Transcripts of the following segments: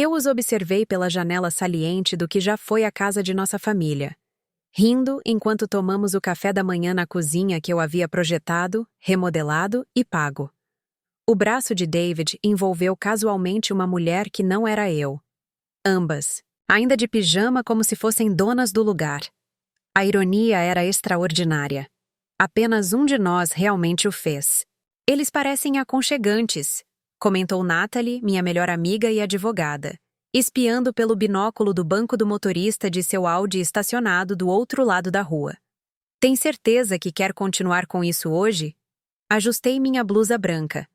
Eu os observei pela janela saliente do que já foi a casa de nossa família, rindo enquanto tomamos o café da manhã na cozinha que eu havia projetado, remodelado e pago. O braço de David envolveu casualmente uma mulher que não era eu. Ambas, ainda de pijama como se fossem donas do lugar. A ironia era extraordinária. Apenas um de nós realmente o fez. Eles parecem aconchegantes, comentou Natalie, minha melhor amiga e advogada, espiando pelo binóculo do banco do motorista de seu Audi estacionado do outro lado da rua. Tem certeza que quer continuar com isso hoje? Ajustei minha blusa branca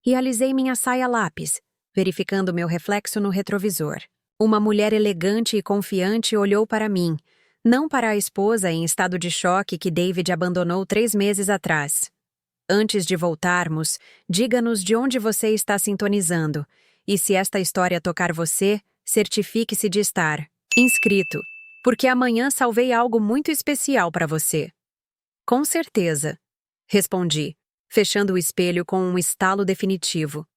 e alisei minha saia lápis, verificando meu reflexo no retrovisor. Uma mulher elegante e confiante olhou para mim, não para a esposa em estado de choque que David abandonou 3 meses atrás. Antes de voltarmos, diga-nos de onde você está sintonizando, e se esta história tocar você, certifique-se de estar inscrito, porque amanhã salvei algo muito especial para você. Com certeza, respondi, fechando o espelho com um estalo definitivo.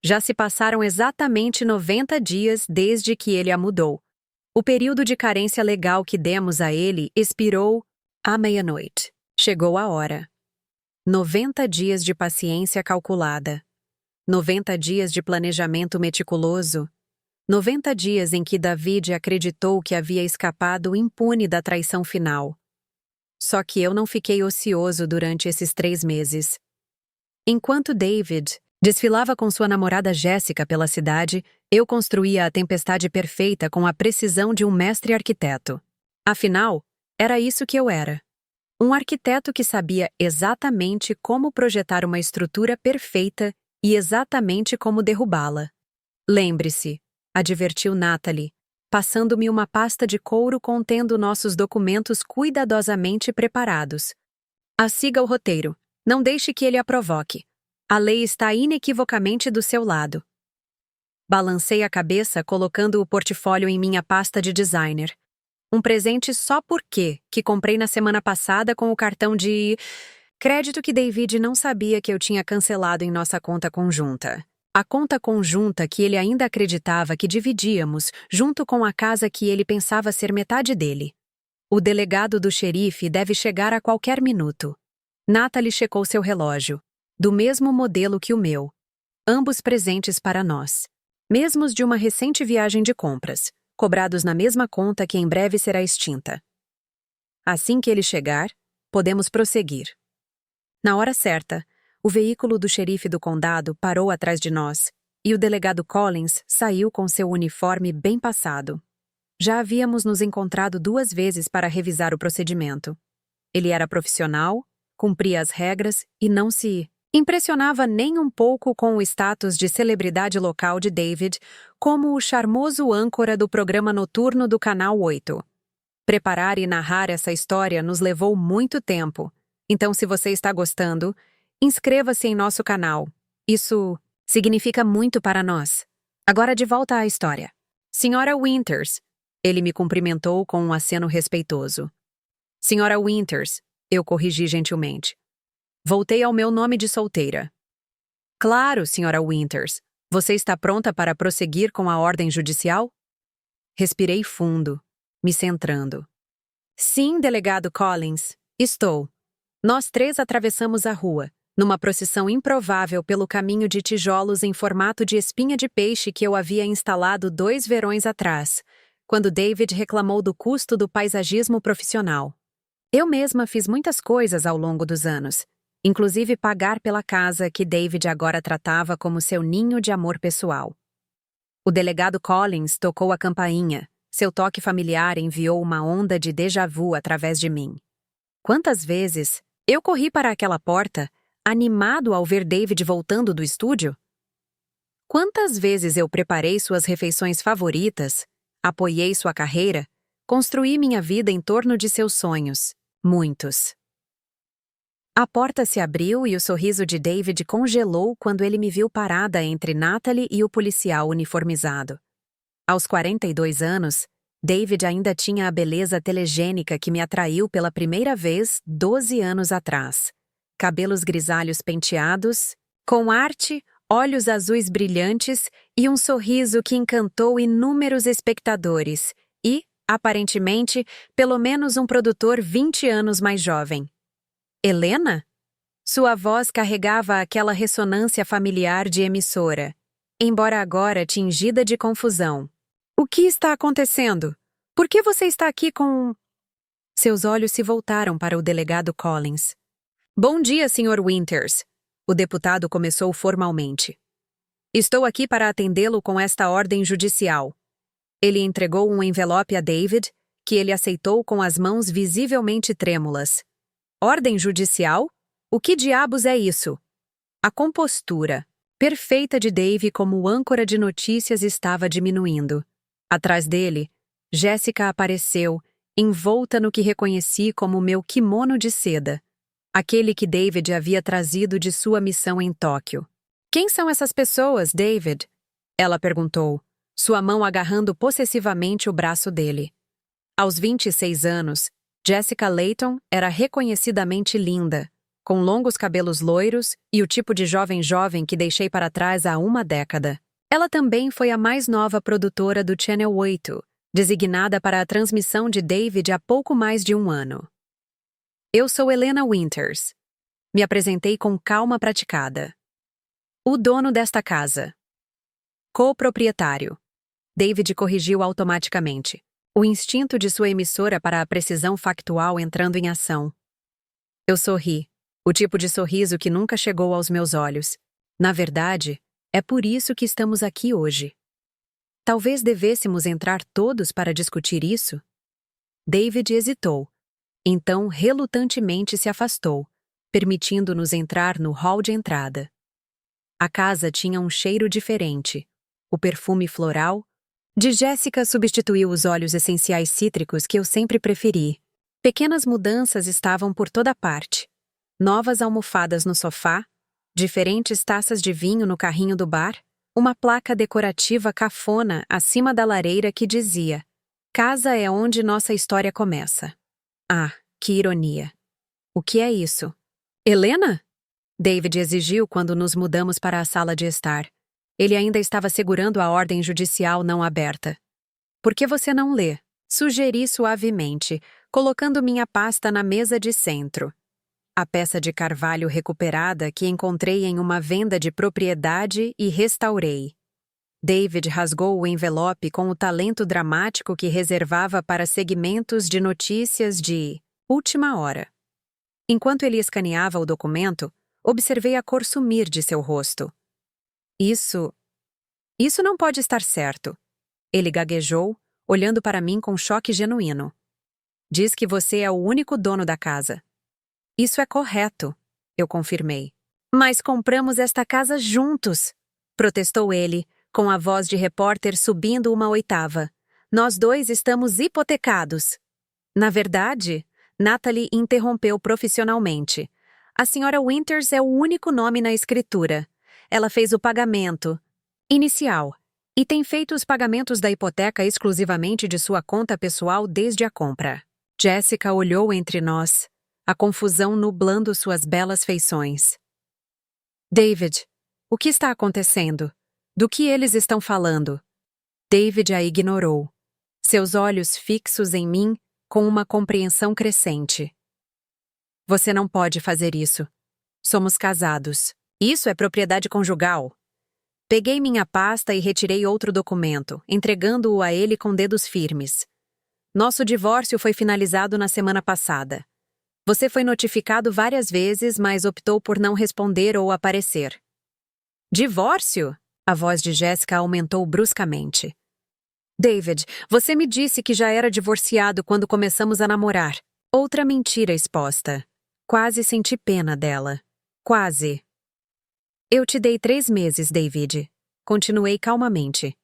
Já se passaram exatamente 90 dias desde que ele a mudou. O período de carência legal que demos a ele expirou à meia-noite. Chegou a hora. 90 dias de paciência calculada. 90 dias de planejamento meticuloso. 90 dias em que David acreditou que havia escapado impune da traição final. Só que eu não fiquei ocioso durante esses 3 meses. Enquanto David desfilava com sua namorada Jéssica pela cidade, eu construía a tempestade perfeita com a precisão de um mestre arquiteto. Afinal, era isso que eu era. Um arquiteto que sabia exatamente como projetar uma estrutura perfeita e exatamente como derrubá-la. Lembre-se, advertiu Natalie, passando-me uma pasta de couro contendo nossos documentos cuidadosamente preparados. Siga o roteiro. Não deixe que ele a provoque. A lei está inequivocamente do seu lado. Balancei a cabeça colocando o portfólio em minha pasta de designer. Um presente só porque que comprei na semana passada com o cartão de crédito que David não sabia que eu tinha cancelado em nossa conta conjunta. A conta conjunta que ele ainda acreditava que dividíamos, junto com a casa que ele pensava ser metade dele. O delegado do xerife deve chegar a qualquer minuto. Natalie checou seu relógio, do mesmo modelo que o meu. Ambos presentes para nós. Mesmos de uma recente viagem de compras, cobrados na mesma conta que em breve será extinta. Assim que ele chegar, podemos prosseguir. Na hora certa, o veículo do xerife do condado parou atrás de nós, e o delegado Collins saiu com seu uniforme bem passado. Já havíamos nos encontrado 2 vezes para revisar o procedimento. Ele era profissional, cumpria as regras e não se impressionava nem um pouco com o status de celebridade local de David, como o charmoso âncora do programa noturno do Canal 8. Preparar e narrar essa história nos levou muito tempo, então se você está gostando, inscreva-se em nosso canal. Isso significa muito para nós. Agora de volta à história. Senhora Winters, ele me cumprimentou com um aceno respeitoso. Senhora Winters, eu corrigi gentilmente. Voltei ao meu nome de solteira. Claro, Senhora Winters. Você está pronta para prosseguir com a ordem judicial? Respirei fundo, me centrando. Sim, delegado Collins, estou. Nós 3 atravessamos a rua, numa procissão improvável pelo caminho de tijolos em formato de espinha de peixe que eu havia instalado 2 verões atrás, quando David reclamou do custo do paisagismo profissional. Eu mesma fiz muitas coisas ao longo dos anos, inclusive pagar pela casa que David agora tratava como seu ninho de amor pessoal. O delegado Collins tocou a campainha. Seu toque familiar enviou uma onda de déjà vu através de mim. Quantas vezes eu corri para aquela porta, animado ao ver David voltando do estúdio? Quantas vezes eu preparei suas refeições favoritas, apoiei sua carreira, construí minha vida em torno de seus sonhos? Muitos. A porta se abriu e o sorriso de David congelou quando ele me viu parada entre Natalie e o policial uniformizado. Aos 42 anos, David ainda tinha a beleza telegênica que me atraiu pela primeira vez 12 anos atrás. Cabelos grisalhos penteados, com arte olhos azuis brilhantes e um sorriso que encantou inúmeros espectadores e, aparentemente, pelo menos um produtor 20 anos mais jovem. Helena? Sua voz carregava aquela ressonância familiar de emissora, embora agora tingida de confusão. O que está acontecendo? Por que você está aqui com... Seus olhos se voltaram para o delegado Collins. Bom dia, Sr. Winters. O deputado começou formalmente. Estou aqui para atendê-lo com esta ordem judicial. Ele entregou um envelope a David, que ele aceitou com as mãos visivelmente trêmulas. Ordem judicial? O que diabos é isso? A compostura perfeita de Dave como âncora de notícias estava diminuindo. Atrás dele, Jéssica apareceu, envolta no que reconheci como meu kimono de seda, aquele que David havia trazido de sua missão em Tóquio. Quem são essas pessoas, David? Ela perguntou, sua mão agarrando possessivamente o braço dele. Aos 26 anos, Jessica Layton era reconhecidamente linda, com longos cabelos loiros e o tipo de jovem que deixei para trás há uma década. Ela também foi a mais nova produtora do Channel 8, designada para a transmissão de David há pouco mais de um ano. Eu sou Helena Winters. Me apresentei com calma praticada. O dono desta casa. Co-proprietário. David corrigiu automaticamente, o instinto de sua emissora para a precisão factual entrando em ação. Eu sorri, o tipo de sorriso que nunca chegou aos meus olhos. Na verdade, é por isso que estamos aqui hoje. Talvez devêssemos entrar todos para discutir isso? David hesitou. Então, relutantemente se afastou, permitindo-nos entrar no hall de entrada. A casa tinha um cheiro diferente. O perfume floral de Jéssica substituiu os óleos essenciais cítricos que eu sempre preferi. Pequenas mudanças estavam por toda parte. Novas almofadas no sofá, diferentes taças de vinho no carrinho do bar, uma placa decorativa cafona acima da lareira que dizia: "Casa é onde nossa história começa." Ah, que ironia. O que é isso? Helena? David exigiu quando nos mudamos para a sala de estar. Ele ainda estava segurando a ordem judicial não aberta. Por que você não lê? Sugeri suavemente, colocando minha pasta na mesa de centro. A peça de carvalho recuperada que encontrei em uma venda de propriedade e restaurei. David rasgou o envelope com o talento dramático que reservava para segmentos de notícias de última hora. Enquanto ele escaneava o documento, observei a cor sumir de seu rosto. Isso não pode estar certo. Ele gaguejou, olhando para mim com choque genuíno. Diz que você é o único dono da casa. Isso é correto, eu confirmei. Mas compramos esta casa juntos, protestou ele, com a voz de repórter subindo uma oitava. Nós dois estamos hipotecados. Na verdade, Natalie interrompeu profissionalmente. A senhora Winters é o único nome na escritura. Ela fez o pagamento inicial e tem feito os pagamentos da hipoteca exclusivamente de sua conta pessoal desde a compra. Jéssica olhou entre nós, a confusão nublando suas belas feições. David, o que está acontecendo? Do que eles estão falando? David a ignorou, seus olhos fixos em mim com uma compreensão crescente. Você não pode fazer isso. Somos casados. Isso é propriedade conjugal. Peguei minha pasta e retirei outro documento, entregando-o a ele com dedos firmes. Nosso divórcio foi finalizado na semana passada. Você foi notificado várias vezes, mas optou por não responder ou aparecer. Divórcio? A voz de Jéssica aumentou bruscamente. David, você me disse que já era divorciado quando começamos a namorar. Outra mentira exposta. Quase senti pena dela. Quase. Eu te dei 3 meses, David. Continuei calmamente.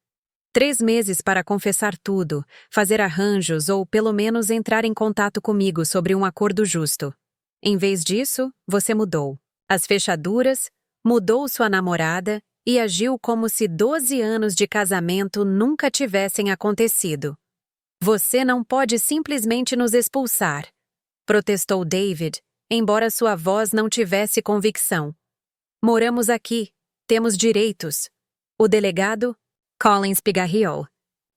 3 meses para confessar tudo, fazer arranjos ou, pelo menos, entrar em contato comigo sobre um acordo justo. Em vez disso, você mudou. As fechaduras, mudou sua namorada e agiu como se 12 anos de casamento nunca tivessem acontecido. Você não pode simplesmente nos expulsar, protestou David, embora sua voz não tivesse convicção. Moramos aqui. Temos direitos. O delegado Collins pigarreou.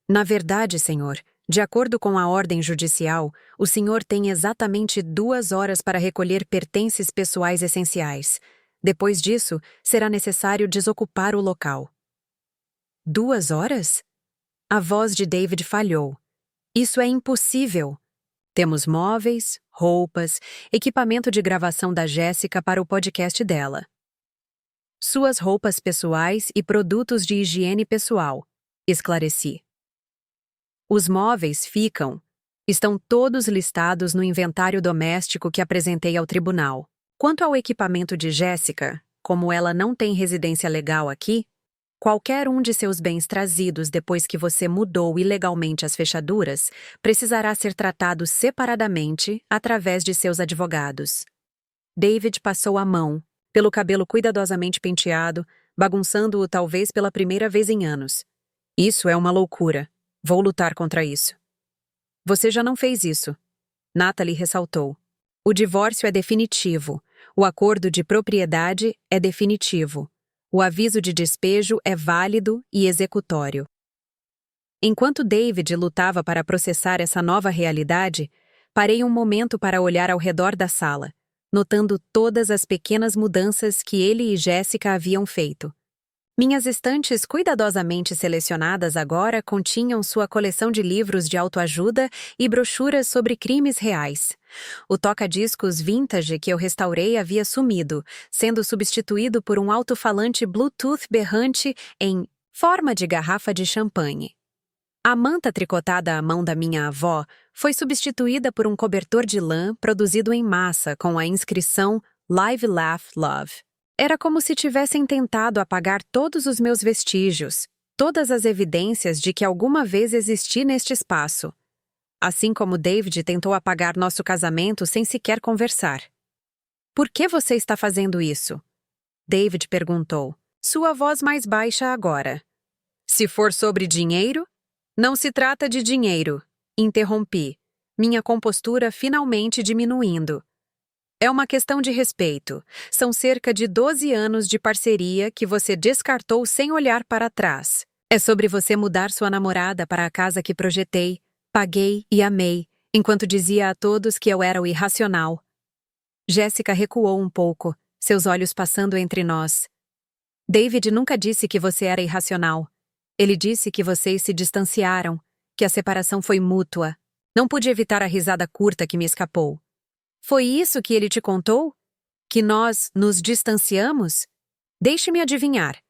Na verdade, senhor, de acordo com a ordem judicial, o senhor tem exatamente 2 horas para recolher pertences pessoais essenciais. Depois disso, será necessário desocupar o local. 2 horas? A voz de David falhou. Isso é impossível. Temos móveis, roupas, equipamento de gravação da Jéssica para o podcast dela. Suas roupas pessoais e produtos de higiene pessoal, esclareci. Os móveis estão todos listados no inventário doméstico que apresentei ao tribunal. Quanto ao equipamento de Jéssica, como ela não tem residência legal aqui, qualquer um de seus bens trazidos depois que você mudou ilegalmente as fechaduras precisará ser tratado separadamente através de seus advogados. David passou a mão pelo cabelo cuidadosamente penteado, bagunçando-o talvez pela primeira vez em anos. Isso é uma loucura. Vou lutar contra isso. Você já não fez isso. Natalie ressaltou. O divórcio é definitivo. O acordo de propriedade é definitivo. O aviso de despejo é válido e executório. Enquanto David lutava para processar essa nova realidade, parei um momento para olhar ao redor da sala, notando todas as pequenas mudanças que ele e Jéssica haviam feito. Minhas estantes cuidadosamente selecionadas agora continham sua coleção de livros de autoajuda e brochuras sobre crimes reais. O toca-discos vintage que eu restaurei havia sumido, sendo substituído por um alto-falante Bluetooth berrante em forma de garrafa de champanhe. A manta tricotada à mão da minha avó foi substituída por um cobertor de lã produzido em massa com a inscrição Live, Laugh, Love. Era como se tivessem tentado apagar todos os meus vestígios, todas as evidências de que alguma vez existi neste espaço. Assim como David tentou apagar nosso casamento sem sequer conversar. Por que você está fazendo isso? David perguntou, sua voz mais baixa agora. Se for sobre dinheiro? Não se trata de dinheiro, interrompi, minha compostura finalmente diminuindo. É uma questão de respeito. São cerca de 12 anos de parceria que você descartou sem olhar para trás. É sobre você mudar sua namorada para a casa que projetei, paguei e amei, enquanto dizia a todos que eu era o irracional. Jéssica recuou um pouco, seus olhos passando entre nós. David nunca disse que você era irracional. Ele disse que vocês se distanciaram, que a separação foi mútua. Não pude evitar a risada curta que me escapou. Foi isso que ele te contou? Que nós nos distanciamos? Deixe-me adivinhar.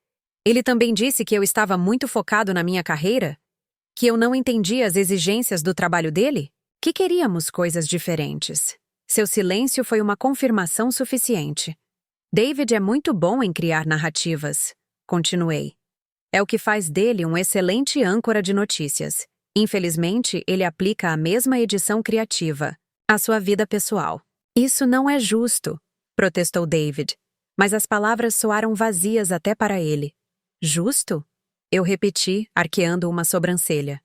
Ele também disse que eu estava muito focado na minha carreira? Que eu não entendia as exigências do trabalho dele? Que queríamos coisas diferentes. Seu silêncio foi uma confirmação suficiente. David é muito bom em criar narrativas, continuei. É o que faz dele um excelente âncora de notícias. Infelizmente, ele aplica a mesma edição criativa à sua vida pessoal. Isso não é justo, protestou David, mas as palavras soaram vazias até para ele. Justo? Eu repeti, arqueando uma sobrancelha.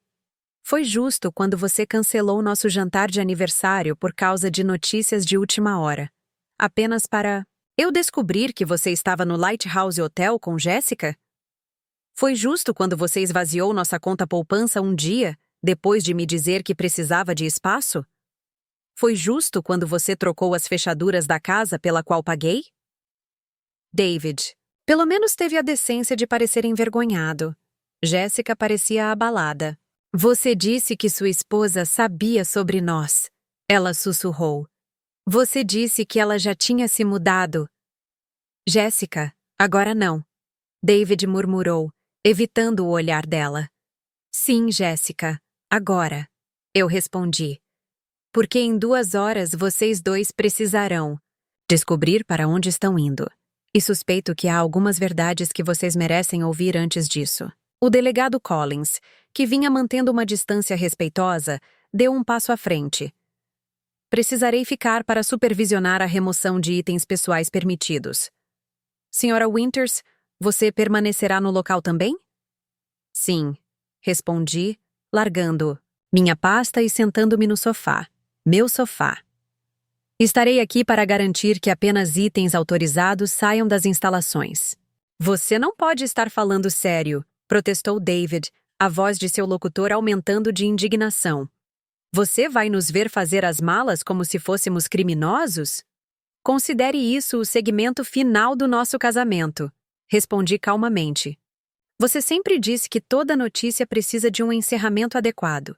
Foi justo quando você cancelou nosso jantar de aniversário por causa de notícias de última hora. Apenas para eu descobrir que você estava no Lighthouse Hotel com Jéssica? Foi justo quando você esvaziou nossa conta poupança um dia, depois de me dizer que precisava de espaço? Foi justo quando você trocou as fechaduras da casa pela qual paguei? David, pelo menos teve a decência de parecer envergonhado. Jéssica parecia abalada. Você disse que sua esposa sabia sobre nós. Ela sussurrou. Você disse que ela já tinha se mudado. Jéssica, agora não. David murmurou, evitando o olhar dela. Sim, Jéssica, agora. Eu respondi. Porque em 2 horas vocês dois precisarão descobrir para onde estão indo. E suspeito que há algumas verdades que vocês merecem ouvir antes disso. O delegado Collins, que vinha mantendo uma distância respeitosa, deu um passo à frente. Precisarei ficar para supervisionar a remoção de itens pessoais permitidos. Senhora Winters, você permanecerá no local também? Sim, respondi, largando minha pasta e sentando-me no sofá. Meu sofá. Estarei aqui para garantir que apenas itens autorizados saiam das instalações. Você não pode estar falando sério, protestou David, a voz de seu locutor aumentando de indignação. Você vai nos ver fazer as malas como se fôssemos criminosos? Considere isso o segmento final do nosso casamento, respondi calmamente. Você sempre disse que toda notícia precisa de um encerramento adequado.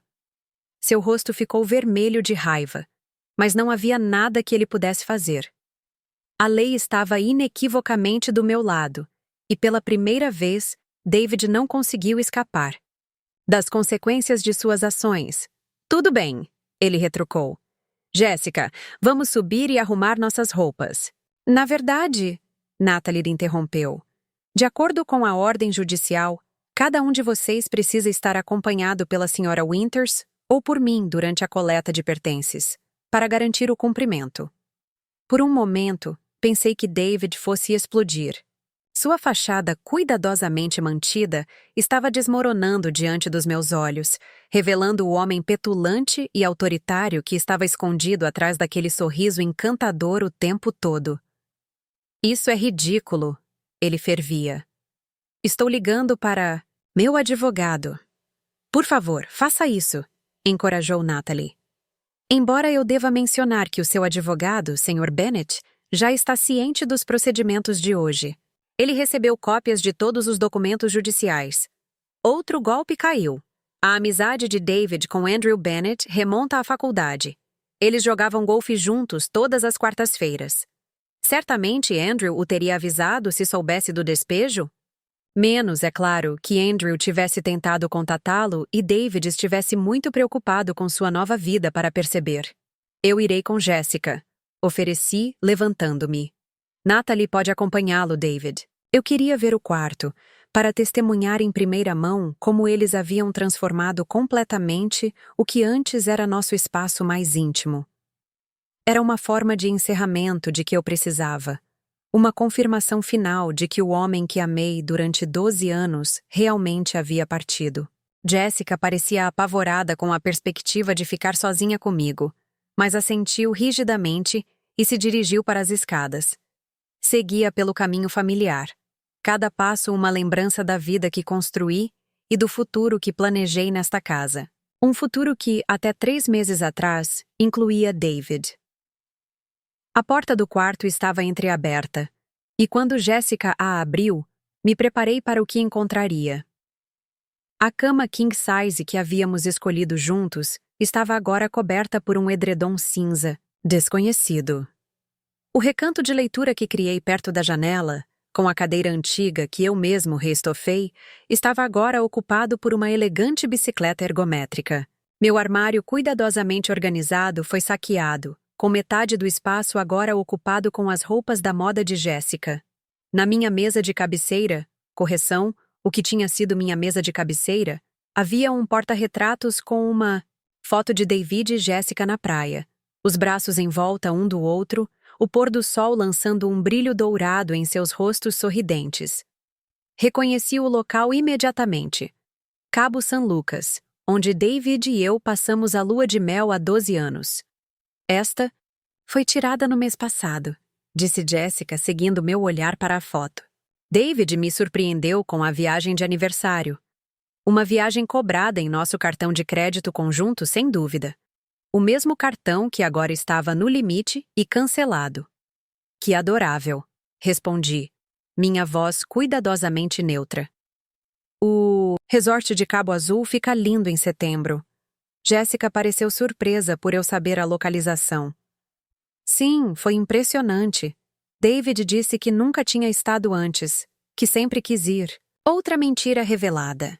Seu rosto ficou vermelho de raiva, mas não havia nada que ele pudesse fazer. A lei estava inequivocamente do meu lado, e pela primeira vez, David não conseguiu escapar das consequências de suas ações. Tudo bem, ele retrucou. Jéssica, vamos subir e arrumar nossas roupas. Na verdade, Natalie interrompeu. De acordo com a ordem judicial, cada um de vocês precisa estar acompanhado pela senhora Winters ou por mim durante a coleta de pertences, para garantir o cumprimento. Por um momento, pensei que David fosse explodir. Sua fachada cuidadosamente mantida estava desmoronando diante dos meus olhos, revelando o homem petulante e autoritário que estava escondido atrás daquele sorriso encantador o tempo todo. Isso é ridículo, ele fervia. Estou ligando para meu advogado. Por favor, faça isso, encorajou Natalie. Embora eu deva mencionar que o seu advogado, Sr. Bennett, já está ciente dos procedimentos de hoje. Ele recebeu cópias de todos os documentos judiciais. Outro golpe caiu. A amizade de David com Andrew Bennett remonta à faculdade. Eles jogavam golfe juntos todas as quartas-feiras. Certamente Andrew o teria avisado se soubesse do despejo? Menos, é claro, que Andrew tivesse tentado contatá-lo e David estivesse muito preocupado com sua nova vida para perceber. Eu irei com Jéssica, ofereci, levantando-me. Natalie pode acompanhá-lo, David. Eu queria ver o quarto, para testemunhar em primeira mão como eles haviam transformado completamente o que antes era nosso espaço mais íntimo. Era uma forma de encerramento de que eu precisava. Uma confirmação final de que o homem que amei durante 12 anos realmente havia partido. Jéssica parecia apavorada com a perspectiva de ficar sozinha comigo, mas assentiu rigidamente e se dirigiu para as escadas. Seguia pelo caminho familiar, cada passo uma lembrança da vida que construí e do futuro que planejei nesta casa. Um futuro que, até 3 meses atrás, incluía David. A porta do quarto estava entreaberta, e quando Jéssica a abriu, me preparei para o que encontraria. A cama king size que havíamos escolhido juntos estava agora coberta por um edredom cinza, desconhecido. O recanto de leitura que criei perto da janela, com a cadeira antiga que eu mesmo reestofei, estava agora ocupado por uma elegante bicicleta ergométrica. Meu armário cuidadosamente organizado foi saqueado, com metade do espaço agora ocupado com as roupas da moda de Jéssica. Na minha mesa de cabeceira, correção, o que tinha sido minha mesa de cabeceira, havia um porta-retratos com uma foto de David e Jéssica na praia, os braços em volta um do outro, o pôr do sol lançando um brilho dourado em seus rostos sorridentes. Reconheci o local imediatamente. Cabo San Lucas, onde David e eu passamos a lua de mel há 12 anos. Esta foi tirada no mês passado, disse Jéssica, seguindo meu olhar para a foto. David me surpreendeu com a viagem de aniversário. Uma viagem cobrada em nosso cartão de crédito conjunto, sem dúvida. O mesmo cartão que agora estava no limite e cancelado. Que adorável, respondi, minha voz cuidadosamente neutra. O resort de Cabo Azul fica lindo em setembro. Jéssica pareceu surpresa por eu saber a localização. Sim, foi impressionante. David disse que nunca tinha estado antes, que sempre quis ir. Outra mentira revelada.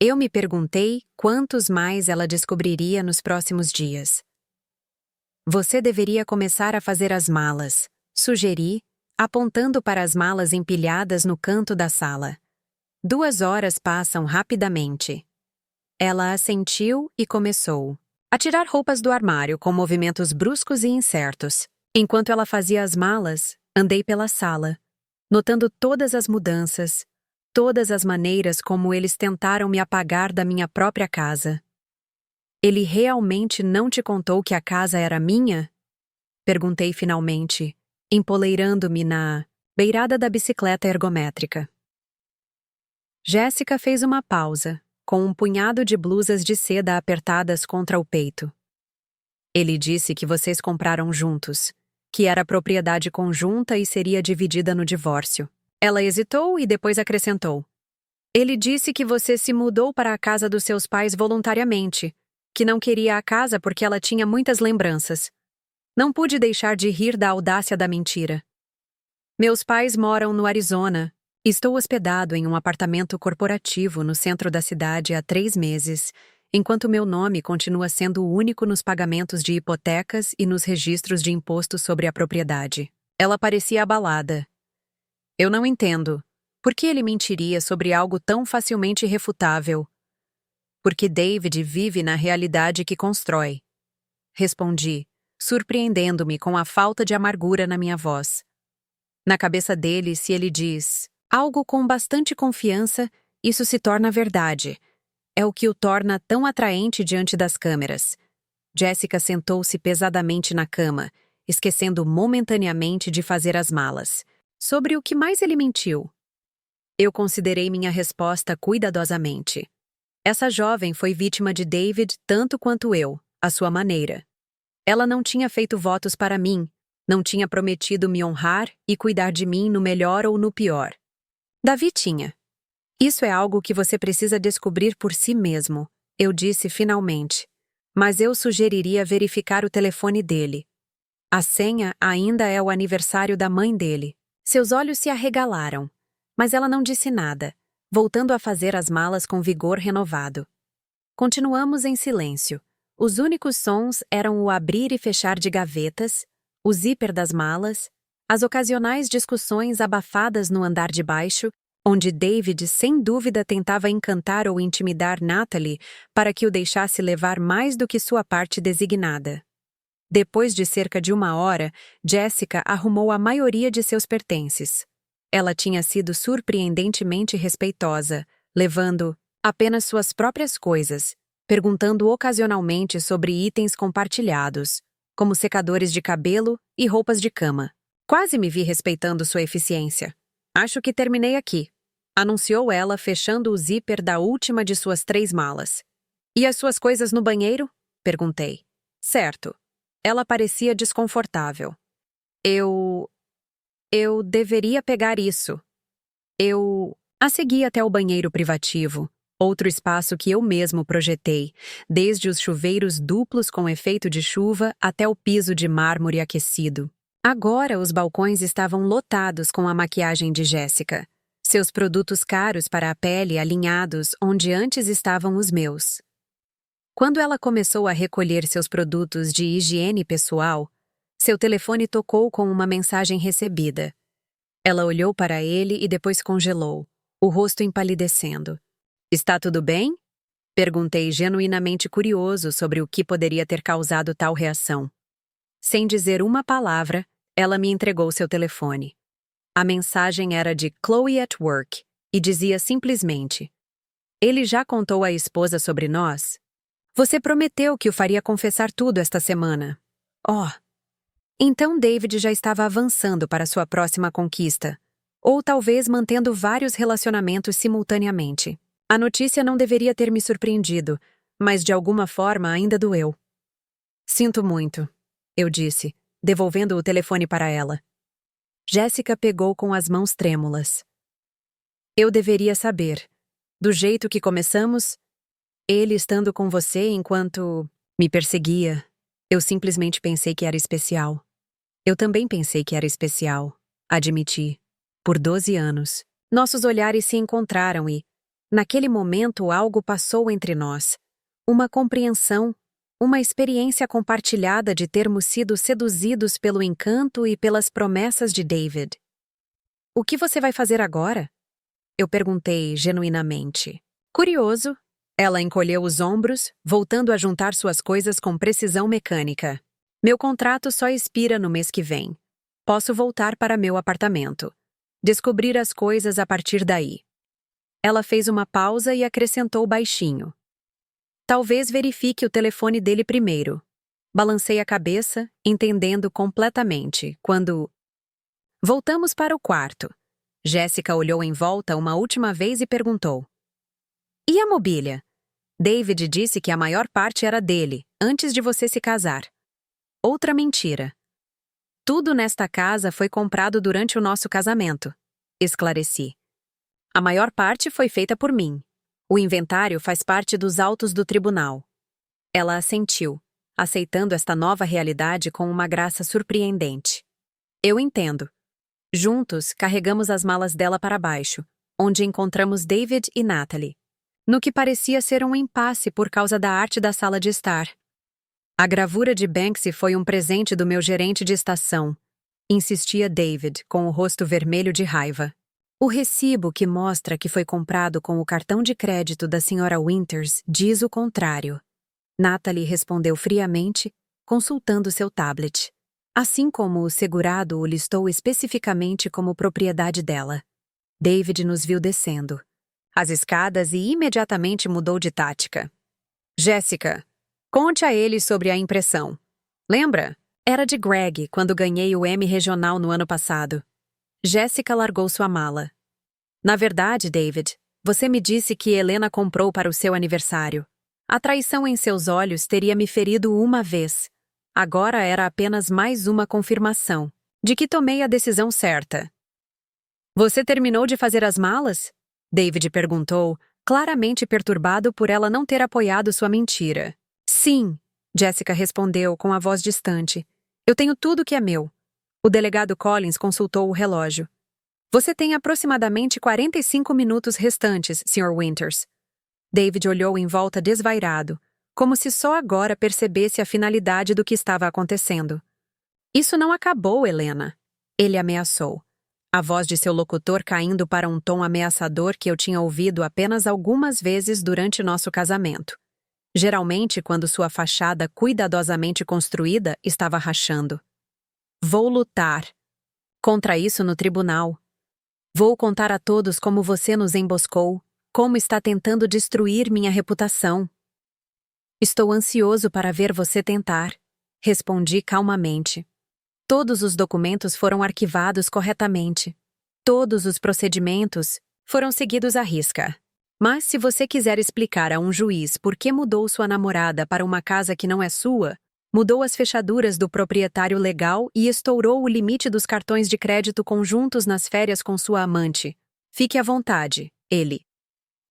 Eu me perguntei quantos mais ela descobriria nos próximos dias. Você deveria começar a fazer as malas, sugeri, apontando para as malas empilhadas no canto da sala. 2 horas passam rapidamente. Ela assentiu e começou a tirar roupas do armário com movimentos bruscos e incertos. Enquanto ela fazia as malas, andei pela sala, notando todas as mudanças, todas as maneiras como eles tentaram me apagar da minha própria casa. Ele realmente não te contou que a casa era minha? Perguntei finalmente, empoleirando-me na beirada da bicicleta ergométrica. Jéssica fez uma pausa, com um punhado de blusas de seda apertadas contra o peito. Ele disse que vocês compraram juntos, que era propriedade conjunta e seria dividida no divórcio. Ela hesitou e depois acrescentou. Ele disse que você se mudou para a casa dos seus pais voluntariamente, que não queria a casa porque ela tinha muitas lembranças. Não pude deixar de rir da audácia da mentira. Meus pais moram no Arizona. Estou hospedado em um apartamento corporativo no centro da cidade há 3 meses, enquanto meu nome continua sendo o único nos pagamentos de hipotecas e nos registros de imposto sobre a propriedade. Ela parecia abalada. Eu não entendo. Por que ele mentiria sobre algo tão facilmente refutável? Porque David vive na realidade que constrói. Respondi, surpreendendo-me com a falta de amargura na minha voz. Na cabeça dele, se ele diz algo com bastante confiança, isso se torna verdade. É o que o torna tão atraente diante das câmeras. Jéssica sentou-se pesadamente na cama, esquecendo momentaneamente de fazer as malas. Sobre o que mais ele mentiu? Eu considerei minha resposta cuidadosamente. Essa jovem foi vítima de David tanto quanto eu, à sua maneira. Ela não tinha feito votos para mim, não tinha prometido me honrar e cuidar de mim no melhor ou no pior. Davi tinha. Isso é algo que você precisa descobrir por si mesmo, eu disse finalmente. Mas eu sugeriria verificar o telefone dele. A senha ainda é o aniversário da mãe dele. Seus olhos se arregalaram, mas ela não disse nada, voltando a fazer as malas com vigor renovado. Continuamos em silêncio. Os únicos sons eram o abrir e fechar de gavetas, o zíper das malas, as ocasionais discussões abafadas no andar de baixo, onde David sem dúvida tentava encantar ou intimidar Natalie para que o deixasse levar mais do que sua parte designada. Depois de cerca de 1 hora, Jéssica arrumou a maioria de seus pertences. Ela tinha sido surpreendentemente respeitosa, levando apenas suas próprias coisas, perguntando ocasionalmente sobre itens compartilhados, como secadores de cabelo e roupas de cama. Quase me vi respeitando sua eficiência. Acho que terminei aqui, anunciou ela, fechando o zíper da última de suas 3 malas. E as suas coisas no banheiro? Perguntei. Certo. Ela parecia desconfortável. Eu deveria pegar isso. A segui até o banheiro privativo, outro espaço que eu mesmo projetei, desde os chuveiros duplos com efeito de chuva até o piso de mármore aquecido. Agora os balcões estavam lotados com a maquiagem de Jéssica, seus produtos caros para a pele alinhados onde antes estavam os meus. Quando ela começou a recolher seus produtos de higiene pessoal, seu telefone tocou com uma mensagem recebida. Ela olhou para ele e depois congelou, o rosto empalidecendo. Está tudo bem? Perguntei, genuinamente curioso sobre o que poderia ter causado tal reação. Sem dizer uma palavra, ela me entregou seu telefone. A mensagem era de Chloe at Work e dizia simplesmente: ele já contou à esposa sobre nós? Você prometeu que o faria confessar tudo esta semana. Oh! Então David já estava avançando para sua próxima conquista, ou talvez mantendo vários relacionamentos simultaneamente. A notícia não deveria ter me surpreendido, mas de alguma forma ainda doeu. Sinto muito, eu disse, devolvendo o telefone para ela. Jéssica pegou com as mãos trêmulas. Eu deveria saber. Do jeito que começamos, ele estando com você enquanto me perseguia, eu simplesmente pensei que era especial. Eu também pensei que era especial, admiti. Por 12 anos. Nossos olhares se encontraram e, naquele momento, algo passou entre nós. Uma compreensão, uma experiência compartilhada de termos sido seduzidos pelo encanto e pelas promessas de David. O que você vai fazer agora? Eu perguntei genuinamente. Curioso, ela encolheu os ombros, voltando a juntar suas coisas com precisão mecânica. Meu contrato só expira no mês que vem. Posso voltar para meu apartamento. Descobrir as coisas a partir daí. Ela fez uma pausa e acrescentou baixinho. Talvez verifique o telefone dele primeiro. Balancei a cabeça, entendendo completamente, quando... Voltamos para o quarto. Jéssica olhou em volta uma última vez e perguntou: E a mobília? David disse que a maior parte era dele, antes de você se casar. Outra mentira. Tudo nesta casa foi comprado durante o nosso casamento, esclareci. A maior parte foi feita por mim. O inventário faz parte dos autos do tribunal. Ela assentiu, aceitando esta nova realidade com uma graça surpreendente. Eu entendo. Juntos, carregamos as malas dela para baixo, onde encontramos David e Natalie, no que parecia ser um impasse por causa da arte da sala de estar. A gravura de Banksy foi um presente do meu gerente de estação, insistia David, com o rosto vermelho de raiva. O recibo que mostra que foi comprado com o cartão de crédito da Sra. Winters diz o contrário. Natalie respondeu friamente, consultando seu tablet. Assim como o segurado o listou especificamente como propriedade dela. David nos viu descendo as escadas e imediatamente mudou de tática. Jéssica, conte a ele sobre a impressão. Lembra? Era de Greg quando ganhei o Emmy regional no ano passado. Jéssica largou sua mala. Na verdade, David, você me disse que Helena comprou para o seu aniversário. A traição em seus olhos teria me ferido uma vez. Agora era apenas mais uma confirmação de que tomei a decisão certa. Você terminou de fazer as malas? David perguntou, claramente perturbado por ela não ter apoiado sua mentira. Sim, Jéssica respondeu com a voz distante. Eu tenho tudo que é meu. O delegado Collins consultou o relógio. Você tem aproximadamente 45 minutos restantes, Sr. Winters. David olhou em volta desvairado, como se só agora percebesse a finalidade do que estava acontecendo. Isso não acabou, Helena. Ele ameaçou. A voz de seu locutor caindo para um tom ameaçador que eu tinha ouvido apenas algumas vezes durante nosso casamento. Geralmente quando sua fachada cuidadosamente construída estava rachando. Vou lutar contra isso no tribunal. Vou contar a todos como você nos emboscou, como está tentando destruir minha reputação. Estou ansioso para ver você tentar, respondi calmamente. Todos os documentos foram arquivados corretamente. Todos os procedimentos foram seguidos à risca. Mas se você quiser explicar a um juiz por que mudou sua namorada para uma casa que não é sua, mudou as fechaduras do proprietário legal e estourou o limite dos cartões de crédito conjuntos nas férias com sua amante, fique à vontade, ele.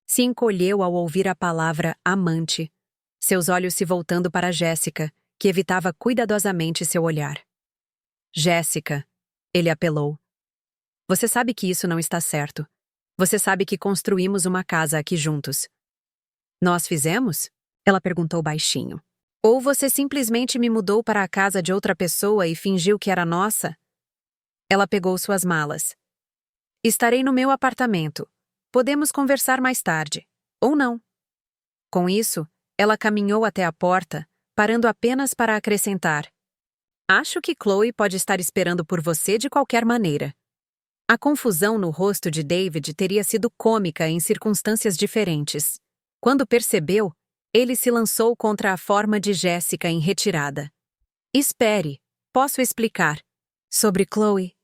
Se encolheu ao ouvir a palavra amante, seus olhos se voltando para Jéssica, que evitava cuidadosamente seu olhar. Jéssica, ele apelou. Você sabe que isso não está certo. Você sabe que construímos uma casa aqui juntos. Nós fizemos? Ela perguntou baixinho. Ou você simplesmente me mudou para a casa de outra pessoa e fingiu que era nossa? Ela pegou suas malas. Estarei no meu apartamento. Podemos conversar mais tarde. Ou não. Com isso, ela caminhou até a porta, parando apenas para acrescentar. Acho que Chloe pode estar esperando por você de qualquer maneira. A confusão no rosto de David teria sido cômica em circunstâncias diferentes. Quando percebeu, ele se lançou contra a forma de Jéssica em retirada. Espere, posso explicar. Sobre Chloe.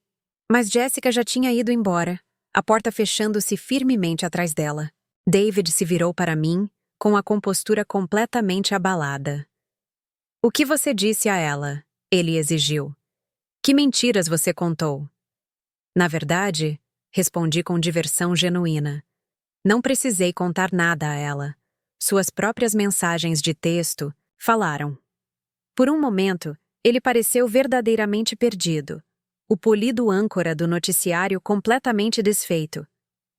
Mas Jéssica já tinha ido embora, a porta fechando-se firmemente atrás dela. David se virou para mim, com a compostura completamente abalada. O que você disse a ela? Ele exigiu. Que mentiras você contou? Na verdade, respondi com diversão genuína. Não precisei contar nada a ela. Suas próprias mensagens de texto falaram. Por um momento, ele pareceu verdadeiramente perdido. O polido âncora do noticiário completamente desfeito.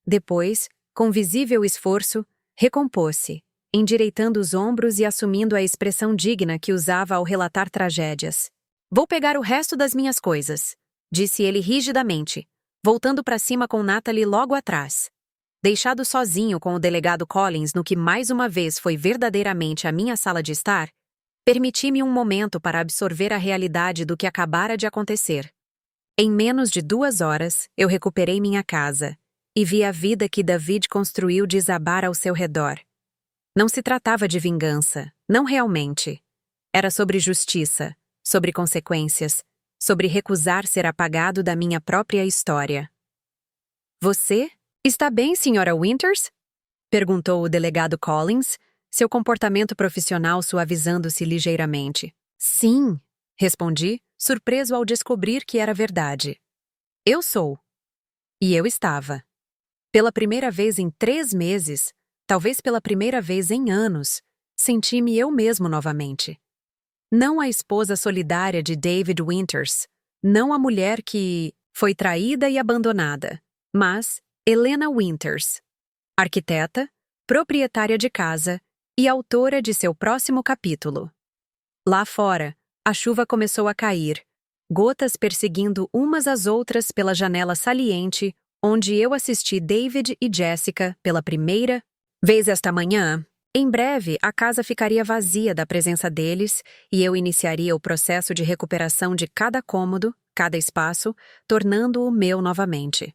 Depois, com visível esforço, recompôs-se, endireitando os ombros e assumindo a expressão digna que usava ao relatar tragédias. Vou pegar o resto das minhas coisas, disse ele rigidamente, voltando para cima com Natalie logo atrás. Deixado sozinho com o delegado Collins no que mais uma vez foi verdadeiramente a minha sala de estar, permiti-me um momento para absorver a realidade do que acabara de acontecer. Em menos de 2 horas, eu recuperei minha casa e vi a vida que David construiu desabar ao seu redor. Não se tratava de vingança, não realmente. Era sobre justiça, sobre consequências, sobre recusar ser apagado da minha própria história. Você? Está bem, Sra. Winters? Perguntou o delegado Collins, seu comportamento profissional suavizando-se ligeiramente. Sim, respondi, surpreso ao descobrir que era verdade. Eu sou. E eu estava. Pela primeira vez em 3 meses, talvez pela primeira vez em anos, senti-me eu mesmo novamente. Não a esposa solidária de David Winters, não a mulher que foi traída e abandonada, mas Helena Winters, arquiteta, proprietária de casa e autora de seu próximo capítulo. Lá fora, a chuva começou a cair, gotas perseguindo umas às outras pela janela saliente onde eu assisti David e Jessica pela primeira vez esta manhã. Em breve, a casa ficaria vazia da presença deles e eu iniciaria o processo de recuperação de cada cômodo, cada espaço, tornando-o meu novamente.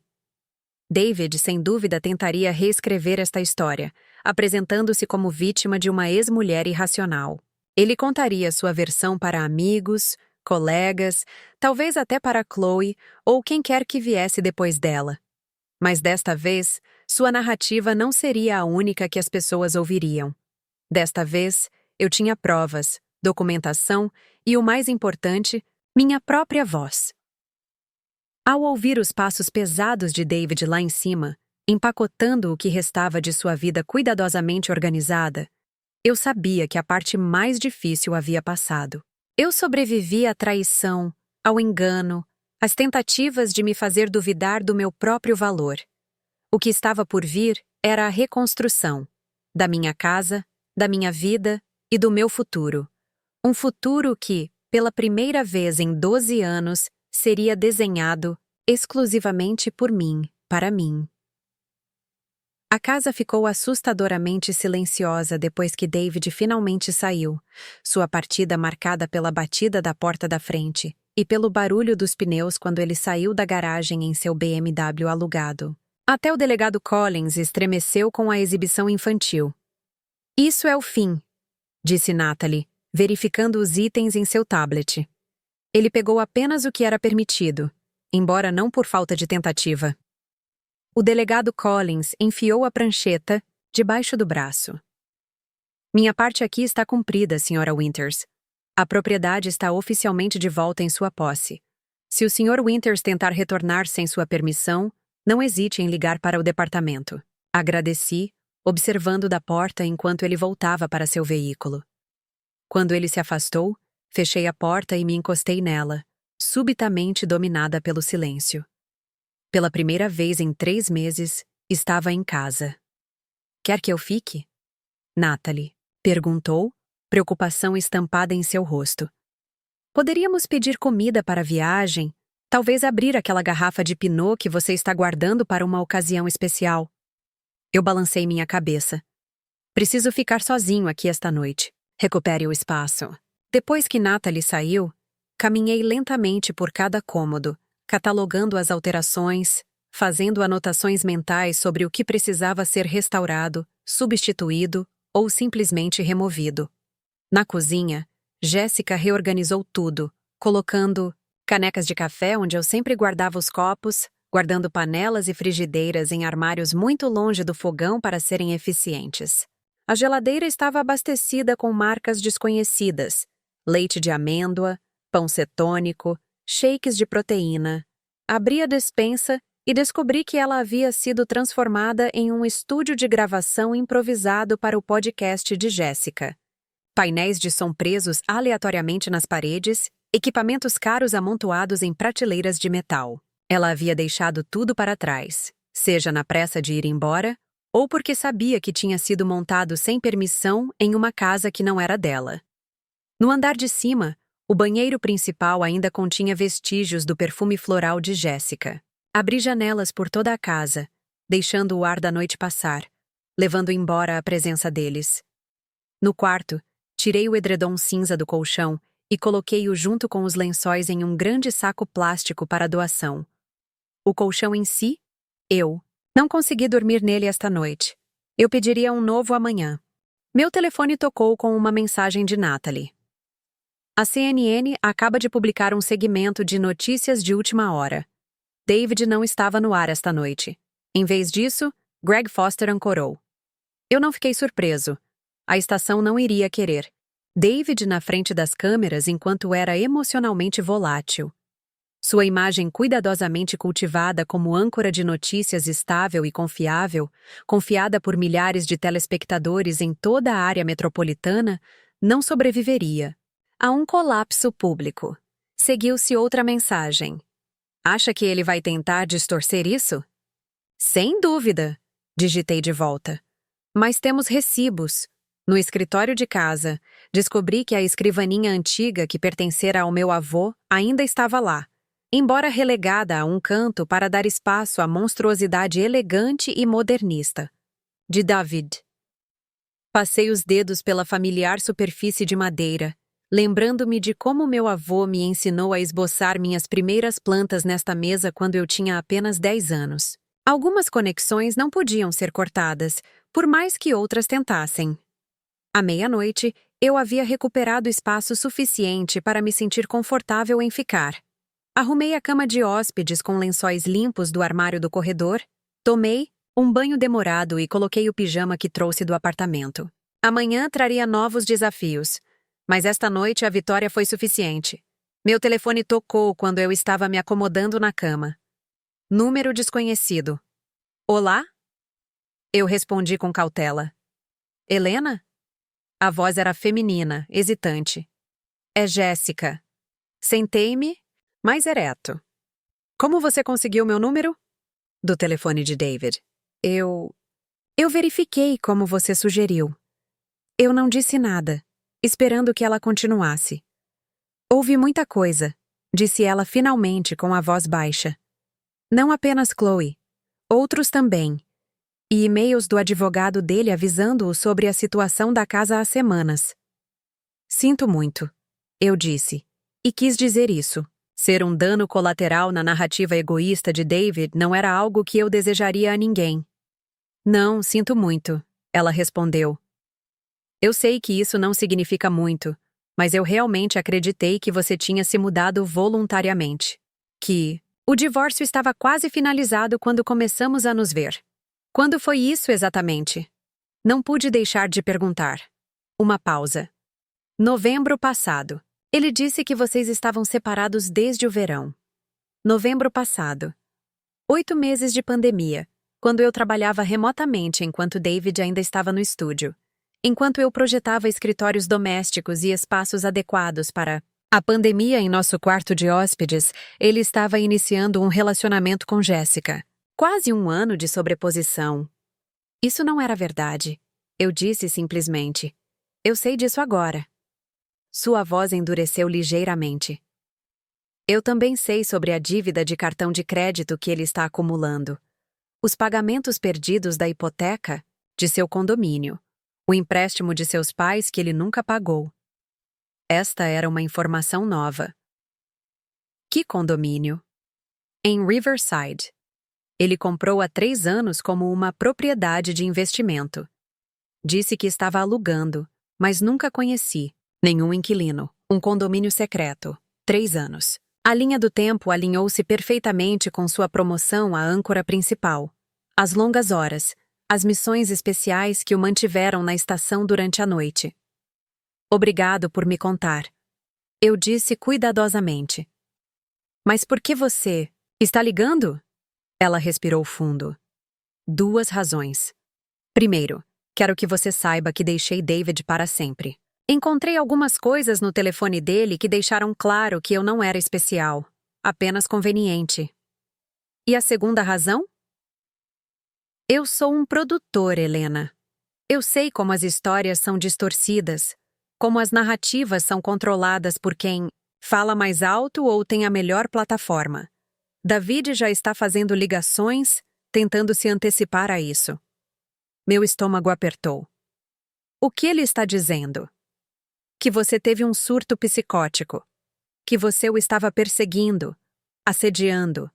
David, sem dúvida, tentaria reescrever esta história, apresentando-se como vítima de uma ex-mulher irracional. Ele contaria sua versão para amigos, colegas, talvez até para Chloe ou quem quer que viesse depois dela. Mas desta vez, sua narrativa não seria a única que as pessoas ouviriam. Desta vez, eu tinha provas, documentação e, o mais importante, minha própria voz. Ao ouvir os passos pesados de David lá em cima, empacotando o que restava de sua vida cuidadosamente organizada, eu sabia que a parte mais difícil havia passado. Eu sobrevivi à traição, ao engano, às tentativas de me fazer duvidar do meu próprio valor. O que estava por vir era a reconstrução da minha casa, da minha vida e do meu futuro. Um futuro que, pela primeira vez em 12 anos, seria desenhado exclusivamente por mim, para mim. A casa ficou assustadoramente silenciosa depois que David finalmente saiu, sua partida marcada pela batida da porta da frente e pelo barulho dos pneus quando ele saiu da garagem em seu BMW alugado. Até o delegado Collins estremeceu com a exibição infantil. Isso é o fim, disse Natalie, verificando os itens em seu tablet. Ele pegou apenas o que era permitido, embora não por falta de tentativa. O delegado Collins enfiou a prancheta debaixo do braço. Minha parte aqui está cumprida, Sra. Winters. A propriedade está oficialmente de volta em sua posse. Se o Sr. Winters tentar retornar sem sua permissão, não hesite em ligar para o departamento. Agradeci, observando da porta enquanto ele voltava para seu veículo. Quando ele se afastou, fechei a porta e me encostei nela, subitamente dominada pelo silêncio. Pela primeira vez em 3 meses, estava em casa. Quer que eu fique? Natalie perguntou, preocupação estampada em seu rosto. Poderíamos pedir comida para a viagem, talvez abrir aquela garrafa de Pinot que você está guardando para uma ocasião especial. Eu balancei minha cabeça. Preciso ficar sozinho aqui esta noite. Recupere o espaço. Depois que Natalie saiu, caminhei lentamente por cada cômodo, catalogando as alterações, fazendo anotações mentais sobre o que precisava ser restaurado, substituído ou simplesmente removido. Na cozinha, Jessica reorganizou tudo, colocando canecas de café onde eu sempre guardava os copos, guardando panelas e frigideiras em armários muito longe do fogão para serem eficientes. A geladeira estava abastecida com marcas desconhecidas, leite de amêndoa, pão cetônico, shakes de proteína. Abri a despensa e descobri que ela havia sido transformada em um estúdio de gravação improvisado para o podcast de Jessica. Painéis de som presos aleatoriamente nas paredes, equipamentos caros amontoados em prateleiras de metal. Ela havia deixado tudo para trás, seja na pressa de ir embora, ou porque sabia que tinha sido montado sem permissão em uma casa que não era dela. No andar de cima, o banheiro principal ainda continha vestígios do perfume floral de Jessica. Abri janelas por toda a casa, deixando o ar da noite passar, levando embora a presença deles. No quarto, tirei o edredom cinza do colchão e coloquei-o junto com os lençóis em um grande saco plástico para doação. O colchão em si, eu não consegui dormir nele esta noite. Eu pediria um novo amanhã. Meu telefone tocou com uma mensagem de Natalie. A CNN acaba de publicar um segmento de notícias de última hora. David não estava no ar esta noite. Em vez disso, Greg Foster ancorou. Eu não fiquei surpreso. A estação não iria querer David na frente das câmeras enquanto era emocionalmente volátil. Sua imagem cuidadosamente cultivada como âncora de notícias estável e confiável, confiada por milhares de telespectadores em toda a área metropolitana, não sobreviveria a um colapso público. Seguiu-se outra mensagem. Acha que ele vai tentar distorcer isso? Sem dúvida, digitei de volta. Mas temos recibos. No escritório de casa, descobri que a escrivaninha antiga que pertencera ao meu avô ainda estava lá, embora relegada a um canto para dar espaço à monstruosidade elegante e modernista de David. Passei os dedos pela familiar superfície de madeira, lembrando-me de como meu avô me ensinou a esboçar minhas primeiras plantas nesta mesa quando eu tinha apenas 10 anos. Algumas conexões não podiam ser cortadas, por mais que outras tentassem. À meia-noite, eu havia recuperado espaço suficiente para me sentir confortável em ficar. Arrumei a cama de hóspedes com lençóis limpos do armário do corredor, tomei um banho demorado e coloquei o pijama que trouxe do apartamento. Amanhã traria novos desafios, mas esta noite a vitória foi suficiente. Meu telefone tocou quando eu estava me acomodando na cama. Número desconhecido. Olá? Eu respondi com cautela. Helena? A voz era feminina, hesitante. É Jéssica. Sentei-me, mais ereto. Como você conseguiu meu número? Do telefone de David. Eu verifiquei como você sugeriu. Eu não disse nada, esperando que ela continuasse. Houve muita coisa, disse ela finalmente com a voz baixa. Não apenas Chloe. Outros também. E e-mails do advogado dele avisando-o sobre a situação da casa há semanas. Sinto muito, eu disse, e quis dizer isso. Ser um dano colateral na narrativa egoísta de David não era algo que eu desejaria a ninguém. Não, sinto muito, ela respondeu. Eu sei que isso não significa muito, mas eu realmente acreditei que você tinha se mudado voluntariamente. Que o divórcio estava quase finalizado quando começamos a nos ver. Quando foi isso exatamente? Não pude deixar de perguntar. Uma pausa. Novembro passado. Ele disse que vocês estavam separados desde o verão. Novembro passado. 8 meses de pandemia, quando eu trabalhava remotamente enquanto David ainda estava no estúdio. Enquanto eu projetava escritórios domésticos e espaços adequados para a pandemia em nosso quarto de hóspedes, ele estava iniciando um relacionamento com Jéssica. Quase um ano de sobreposição. Isso não era verdade. Eu disse simplesmente. Eu sei disso agora. Sua voz endureceu ligeiramente. Eu também sei sobre a dívida de cartão de crédito que ele está acumulando. Os pagamentos perdidos da hipoteca, de seu condomínio. O empréstimo de seus pais que ele nunca pagou. Esta era uma informação nova. Que condomínio? Em Riverside. Ele comprou há 3 anos como uma propriedade de investimento. Disse que estava alugando, mas nunca conheci nenhum inquilino. Um condomínio secreto. 3 anos. A linha do tempo alinhou-se perfeitamente com sua promoção à âncora principal. As longas horas, as missões especiais que o mantiveram na estação durante a noite. Obrigado por me contar. Eu disse cuidadosamente. Mas por que você está ligando? Ela respirou fundo. 2 razões. Primeiro, quero que você saiba que deixei David para sempre. Encontrei algumas coisas no telefone dele que deixaram claro que eu não era especial, apenas conveniente. E a segunda razão? Eu sou um produtor, Helena. Eu sei como as histórias são distorcidas, como as narrativas são controladas por quem fala mais alto ou tem a melhor plataforma. David já está fazendo ligações, tentando se antecipar a isso. Meu estômago apertou. O que ele está dizendo? Que você teve um surto psicótico. Que você o estava perseguindo, assediando.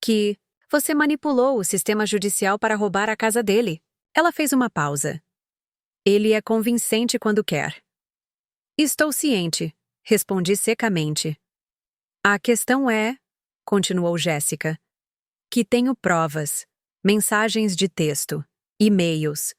Que você manipulou o sistema judicial para roubar a casa dele. Ela fez uma pausa. Ele é convincente quando quer. Estou ciente, respondi secamente. A questão é, continuou Jéssica, que tenho provas, mensagens de texto, e-mails,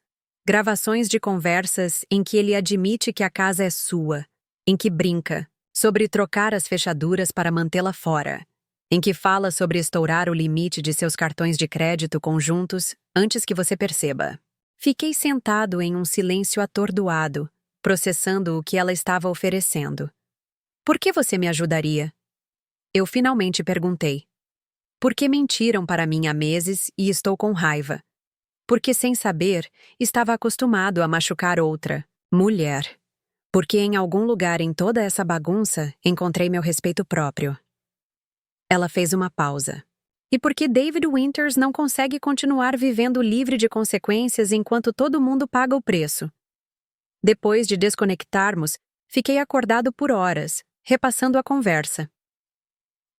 gravações de conversas em que ele admite que a casa é sua, em que brinca sobre trocar as fechaduras para mantê-la fora, em que fala sobre estourar o limite de seus cartões de crédito conjuntos antes que você perceba. Fiquei sentado em um silêncio atordoado, processando o que ela estava oferecendo. Por que você me ajudaria? Eu finalmente perguntei. Porque mentiram para mim há meses e estou com raiva. Porque, sem saber, estava acostumado a machucar outra, mulher. Porque em algum lugar em toda essa bagunça encontrei meu respeito próprio. Ela fez uma pausa. E porque David Winters não consegue continuar vivendo livre de consequências enquanto todo mundo paga o preço. Depois de desconectarmos, fiquei acordado por horas, repassando a conversa.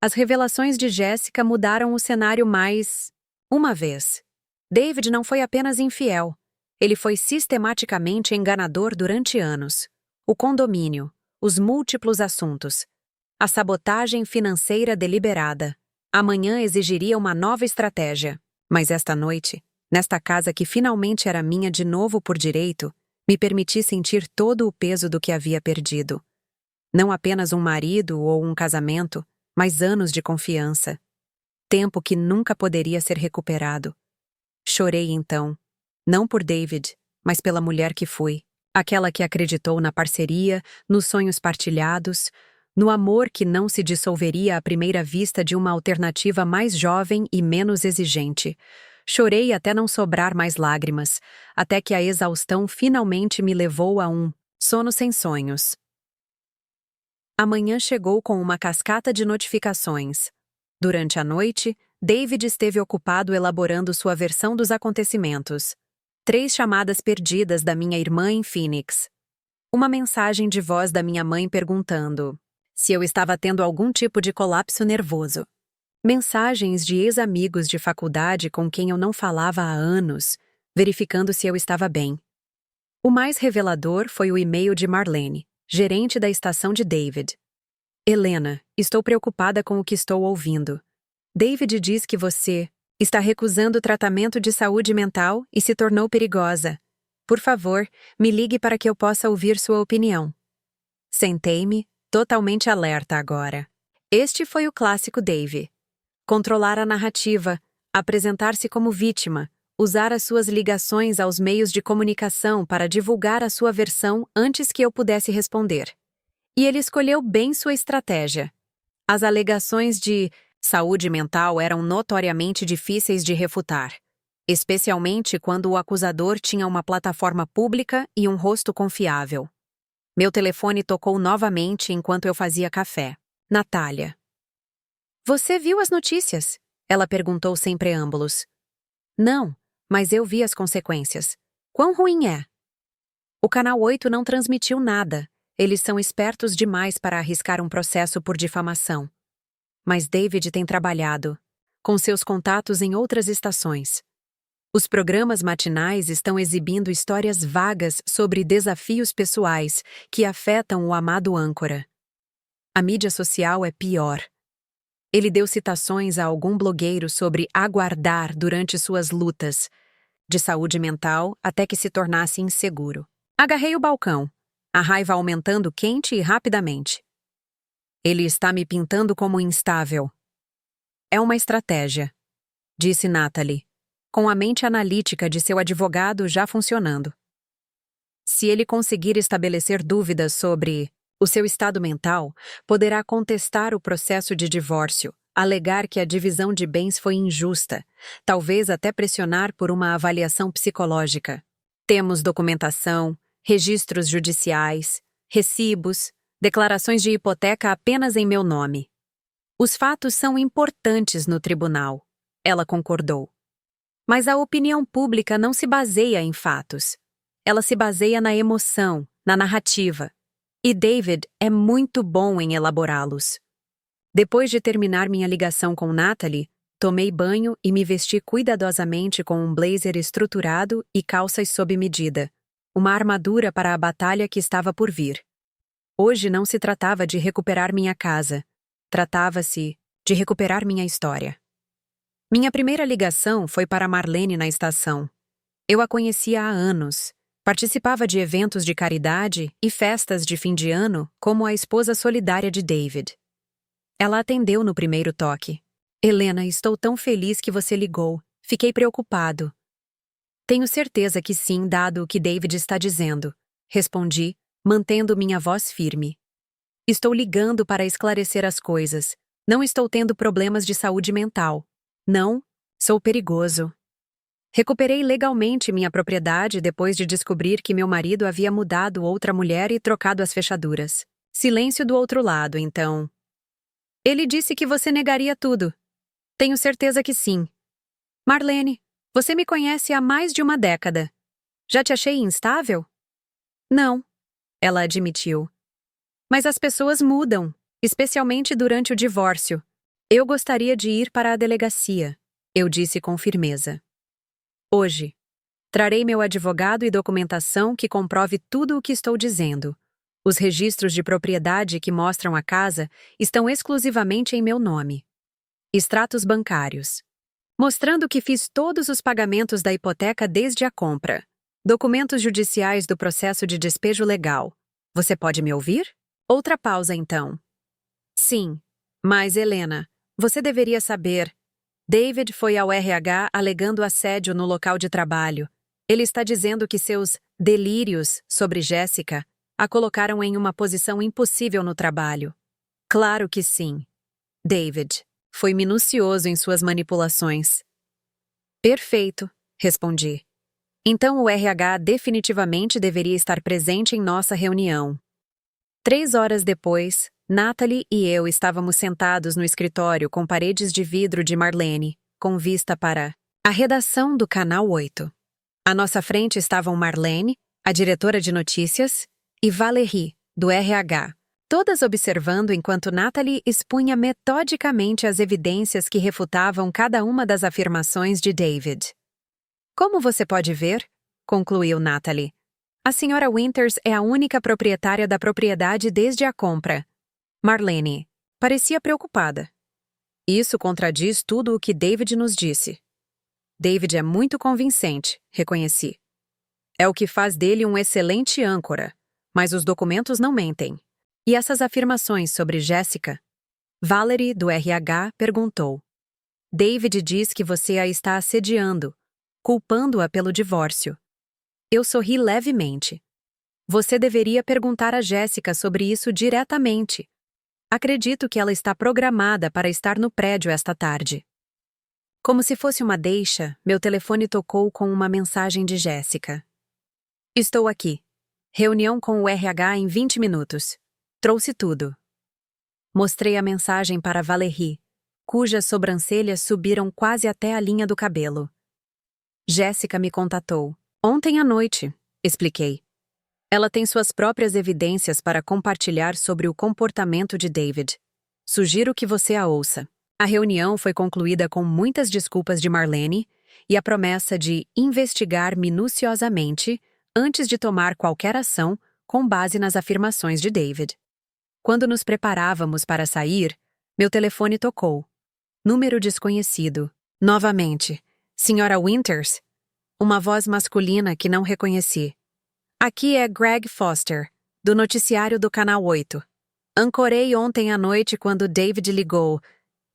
As revelações de Jéssica mudaram o cenário mais... uma vez. David não foi apenas infiel. Ele foi sistematicamente enganador durante anos. O condomínio, os múltiplos assuntos, a sabotagem financeira deliberada. Amanhã exigiria uma nova estratégia. Mas esta noite, nesta casa que finalmente era minha de novo por direito, me permiti sentir todo o peso do que havia perdido. Não apenas um marido ou um casamento, mas anos de confiança. Tempo que nunca poderia ser recuperado. Chorei então, não por David, mas pela mulher que fui. Aquela que acreditou na parceria, nos sonhos partilhados, no amor que não se dissolveria à primeira vista de uma alternativa mais jovem e menos exigente. Chorei até não sobrar mais lágrimas, até que a exaustão finalmente me levou a um sono sem sonhos. A manhã chegou com uma cascata de notificações. Durante a noite, David esteve ocupado elaborando sua versão dos acontecimentos. 3 chamadas perdidas da minha irmã em Phoenix. Uma mensagem de voz da minha mãe perguntando se eu estava tendo algum tipo de colapso nervoso. Mensagens de ex-amigos de faculdade com quem eu não falava há anos, verificando se eu estava bem. O mais revelador foi o e-mail de Marlene, gerente da estação de David. Helena, estou preocupada com o que estou ouvindo. David diz que você está recusando o tratamento de saúde mental e se tornou perigosa. Por favor, me ligue para que eu possa ouvir sua opinião. Sentei-me, totalmente alerta agora. Este foi o clássico Dave. Controlar a narrativa, apresentar-se como vítima, usar as suas ligações aos meios de comunicação para divulgar a sua versão antes que eu pudesse responder. E ele escolheu bem sua estratégia. As alegações de saúde mental eram notoriamente difíceis de refutar, especialmente quando o acusador tinha uma plataforma pública e um rosto confiável. Meu telefone tocou novamente enquanto eu fazia café. Natália. Você viu as notícias? Ela perguntou sem preâmbulos. Não, mas eu vi as consequências. Quão ruim é? O Canal 8 não transmitiu nada. Eles são espertos demais para arriscar um processo por difamação. Mas David tem trabalhado, com seus contatos em outras estações. Os programas matinais estão exibindo histórias vagas sobre desafios pessoais que afetam o amado âncora. A mídia social é pior. Ele deu citações a algum blogueiro sobre aguardar durante suas lutas, de saúde mental até que se tornasse inseguro. Agarrei o balcão, a raiva aumentando quente e rapidamente. Ele está me pintando como instável. É uma estratégia, disse Natalie, com a mente analítica de seu advogado já funcionando. Se ele conseguir estabelecer dúvidas sobre o seu estado mental, poderá contestar o processo de divórcio, alegar que a divisão de bens foi injusta, talvez até pressionar por uma avaliação psicológica. Temos documentação, registros judiciais, recibos, declarações de hipoteca apenas em meu nome. Os fatos são importantes no tribunal, ela concordou. Mas a opinião pública não se baseia em fatos. Ela se baseia na emoção, na narrativa. E David é muito bom em elaborá-los. Depois de terminar minha ligação com Natalie, tomei banho e me vesti cuidadosamente com um blazer estruturado e calças sob medida, uma armadura para a batalha que estava por vir. Hoje não se tratava de recuperar minha casa. Tratava-se de recuperar minha história. Minha primeira ligação foi para Marlene na estação. Eu a conhecia há anos. Participava de eventos de caridade e festas de fim de ano como a esposa solidária de David. Ela atendeu no primeiro toque. Helena, estou tão feliz que você ligou. Fiquei preocupado. Tenho certeza que sim, dado o que David está dizendo. Respondi, mantendo minha voz firme. Estou ligando para esclarecer as coisas. Não estou tendo problemas de saúde mental. Não, sou perigoso. Recuperei legalmente minha propriedade depois de descobrir que meu marido havia mudado outra mulher e trocado as fechaduras. Silêncio do outro lado, então. Ele disse que você negaria tudo. Tenho certeza que sim. Marlene, você me conhece há mais de uma década. Já te achei instável? Não, ela admitiu. Mas as pessoas mudam, especialmente durante o divórcio. Eu gostaria de ir para a delegacia, eu disse com firmeza. Hoje, trarei meu advogado e documentação que comprove tudo o que estou dizendo. Os registros de propriedade que mostram a casa estão exclusivamente em meu nome. Extratos bancários. Mostrando que fiz todos os pagamentos da hipoteca desde a compra. Documentos judiciais do processo de despejo legal. Você pode me ouvir? Outra pausa, então. Sim, mas Helena, você deveria saber. David foi ao RH alegando assédio no local de trabalho. Ele está dizendo que seus delírios sobre Jéssica a colocaram em uma posição impossível no trabalho. Claro que sim. David foi minucioso em suas manipulações. Perfeito, respondi. Então o RH definitivamente deveria estar presente em nossa reunião. 3 horas depois, Natalie e eu estávamos sentados no escritório com paredes de vidro de Marlene, com vista para a redação do Canal 8. À nossa frente estavam Marlene, a diretora de notícias, e Valérie, do RH, todas observando enquanto Natalie expunha metodicamente as evidências que refutavam cada uma das afirmações de David. Como você pode ver, concluiu Natalie, a senhora Winters é a única proprietária da propriedade desde a compra. Marlene parecia preocupada. Isso contradiz tudo o que David nos disse. David é muito convincente, reconheci. É o que faz dele um excelente âncora, mas os documentos não mentem. E essas afirmações sobre Jéssica? Valerie, do RH, perguntou. David diz que você a está assediando, culpando-a pelo divórcio. Eu sorri levemente. Você deveria perguntar a Jéssica sobre isso diretamente. Acredito que ela está programada para estar no prédio esta tarde. Como se fosse uma deixa, meu telefone tocou com uma mensagem de Jéssica. Estou aqui. Reunião com o RH em 20 minutos. Trouxe tudo. Mostrei a mensagem para Valérie, cujas sobrancelhas subiram quase até a linha do cabelo. Jéssica me contatou. Ontem à noite, expliquei. Ela tem suas próprias evidências para compartilhar sobre o comportamento de David. Sugiro que você a ouça. A reunião foi concluída com muitas desculpas de Marlene e a promessa de investigar minuciosamente antes de tomar qualquer ação com base nas afirmações de David. Quando nos preparávamos para sair, meu telefone tocou. Número desconhecido. Novamente. Senhora Winters? Uma voz masculina que não reconheci. Aqui é Greg Foster, do noticiário do Canal 8. Ancorei ontem à noite quando David ligou.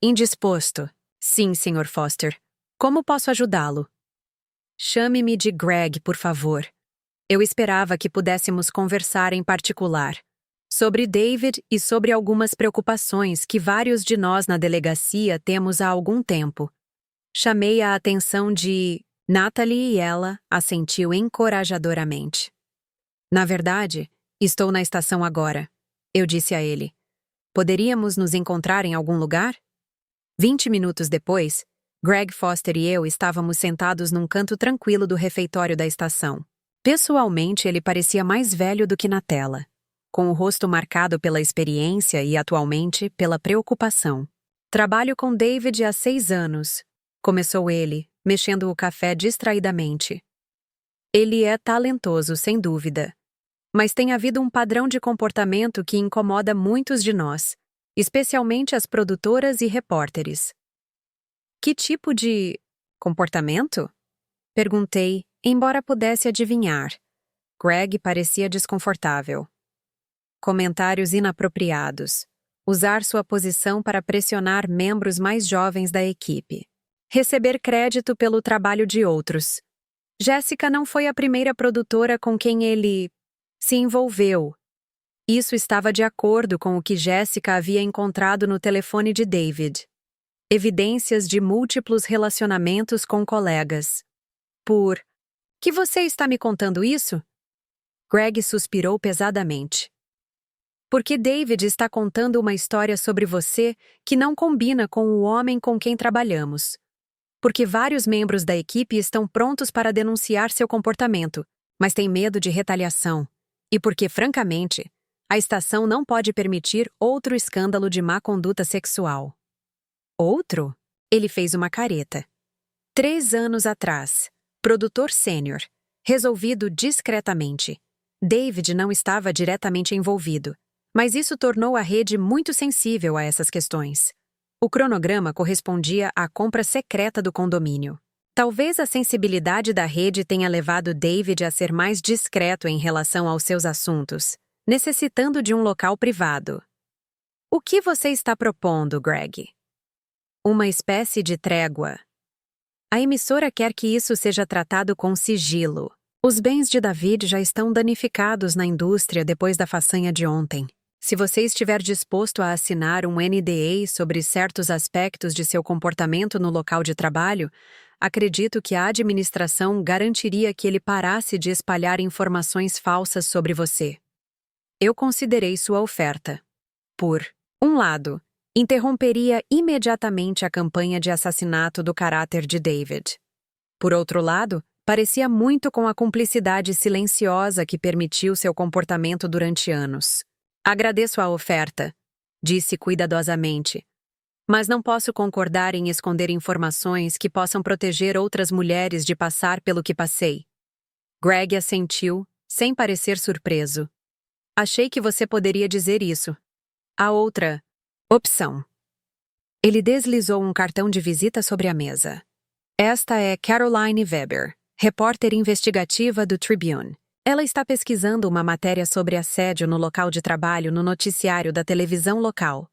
Indisposto. Sim, Sr. Foster. Como posso ajudá-lo? Chame-me de Greg, por favor. Eu esperava que pudéssemos conversar em particular. Sobre David e sobre algumas preocupações que vários de nós na delegacia temos há algum tempo. Chamei a atenção de Natalie e ela assentiu encorajadoramente. Na verdade, estou na estação agora, eu disse a ele. Poderíamos nos encontrar em algum lugar? 20 minutos depois, Greg Foster e eu estávamos sentados num canto tranquilo do refeitório da estação. Pessoalmente, ele parecia mais velho do que na tela, com o rosto marcado pela experiência e, atualmente, pela preocupação. Trabalho com David há 6 anos, começou ele, mexendo o café distraidamente. Ele é talentoso, sem dúvida. Mas tem havido um padrão de comportamento que incomoda muitos de nós, especialmente as produtoras e repórteres. Que tipo de comportamento? Perguntei, embora pudesse adivinhar. Greg parecia desconfortável. Comentários inapropriados. Usar sua posição para pressionar membros mais jovens da equipe. Receber crédito pelo trabalho de outros. Jessica não foi a primeira produtora com quem ele se envolveu. Isso estava de acordo com o que Jessica havia encontrado no telefone de David. Evidências de múltiplos relacionamentos com colegas. Por que você está me contando isso? Greg suspirou pesadamente. Porque David está contando uma história sobre você que não combina com o homem com quem trabalhamos. Porque vários membros da equipe estão prontos para denunciar seu comportamento, mas têm medo de retaliação. E porque, francamente, a estação não pode permitir outro escândalo de má conduta sexual. Outro? Ele fez uma careta. 3 anos atrás, produtor sênior, resolvido discretamente. David não estava diretamente envolvido, mas isso tornou a rede muito sensível a essas questões. O cronograma correspondia à compra secreta do condomínio. Talvez a sensibilidade da rede tenha levado David a ser mais discreto em relação aos seus assuntos, necessitando de um local privado. O que você está propondo, Greg? Uma espécie de trégua. A emissora quer que isso seja tratado com sigilo. Os bens de David já estão danificados na indústria depois da façanha de ontem. Se você estiver disposto a assinar um NDA sobre certos aspectos de seu comportamento no local de trabalho, acredito que a administração garantiria que ele parasse de espalhar informações falsas sobre você. Eu considerei sua oferta. Por um lado, interromperia imediatamente a campanha de assassinato do caráter de David. Por outro lado, parecia muito com a cumplicidade silenciosa que permitiu seu comportamento durante anos. Agradeço a oferta, disse cuidadosamente, mas não posso concordar em esconder informações que possam proteger outras mulheres de passar pelo que passei. Greg assentiu, sem parecer surpreso. Achei que você poderia dizer isso. A outra opção. Ele deslizou um cartão de visita sobre a mesa. Esta é Caroline Weber, repórter investigativa do Tribune. Ela está pesquisando uma matéria sobre assédio no local de trabalho no noticiário da televisão local.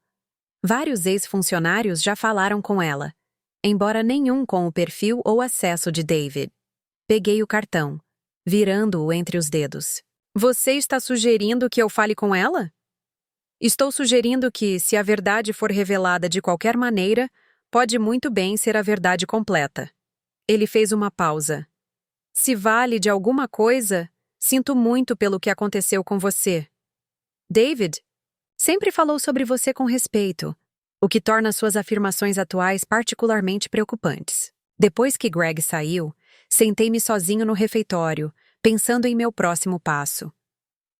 Vários ex-funcionários já falaram com ela, embora nenhum com o perfil ou acesso de David. Peguei o cartão, virando-o entre os dedos. Você está sugerindo que eu fale com ela? Estou sugerindo que, se a verdade for revelada de qualquer maneira, pode muito bem ser a verdade completa. Ele fez uma pausa. Se vale de alguma coisa, sinto muito pelo que aconteceu com você. David sempre falou sobre você com respeito, o que torna suas afirmações atuais particularmente preocupantes. Depois que Greg saiu, sentei-me sozinho no refeitório, pensando em meu próximo passo.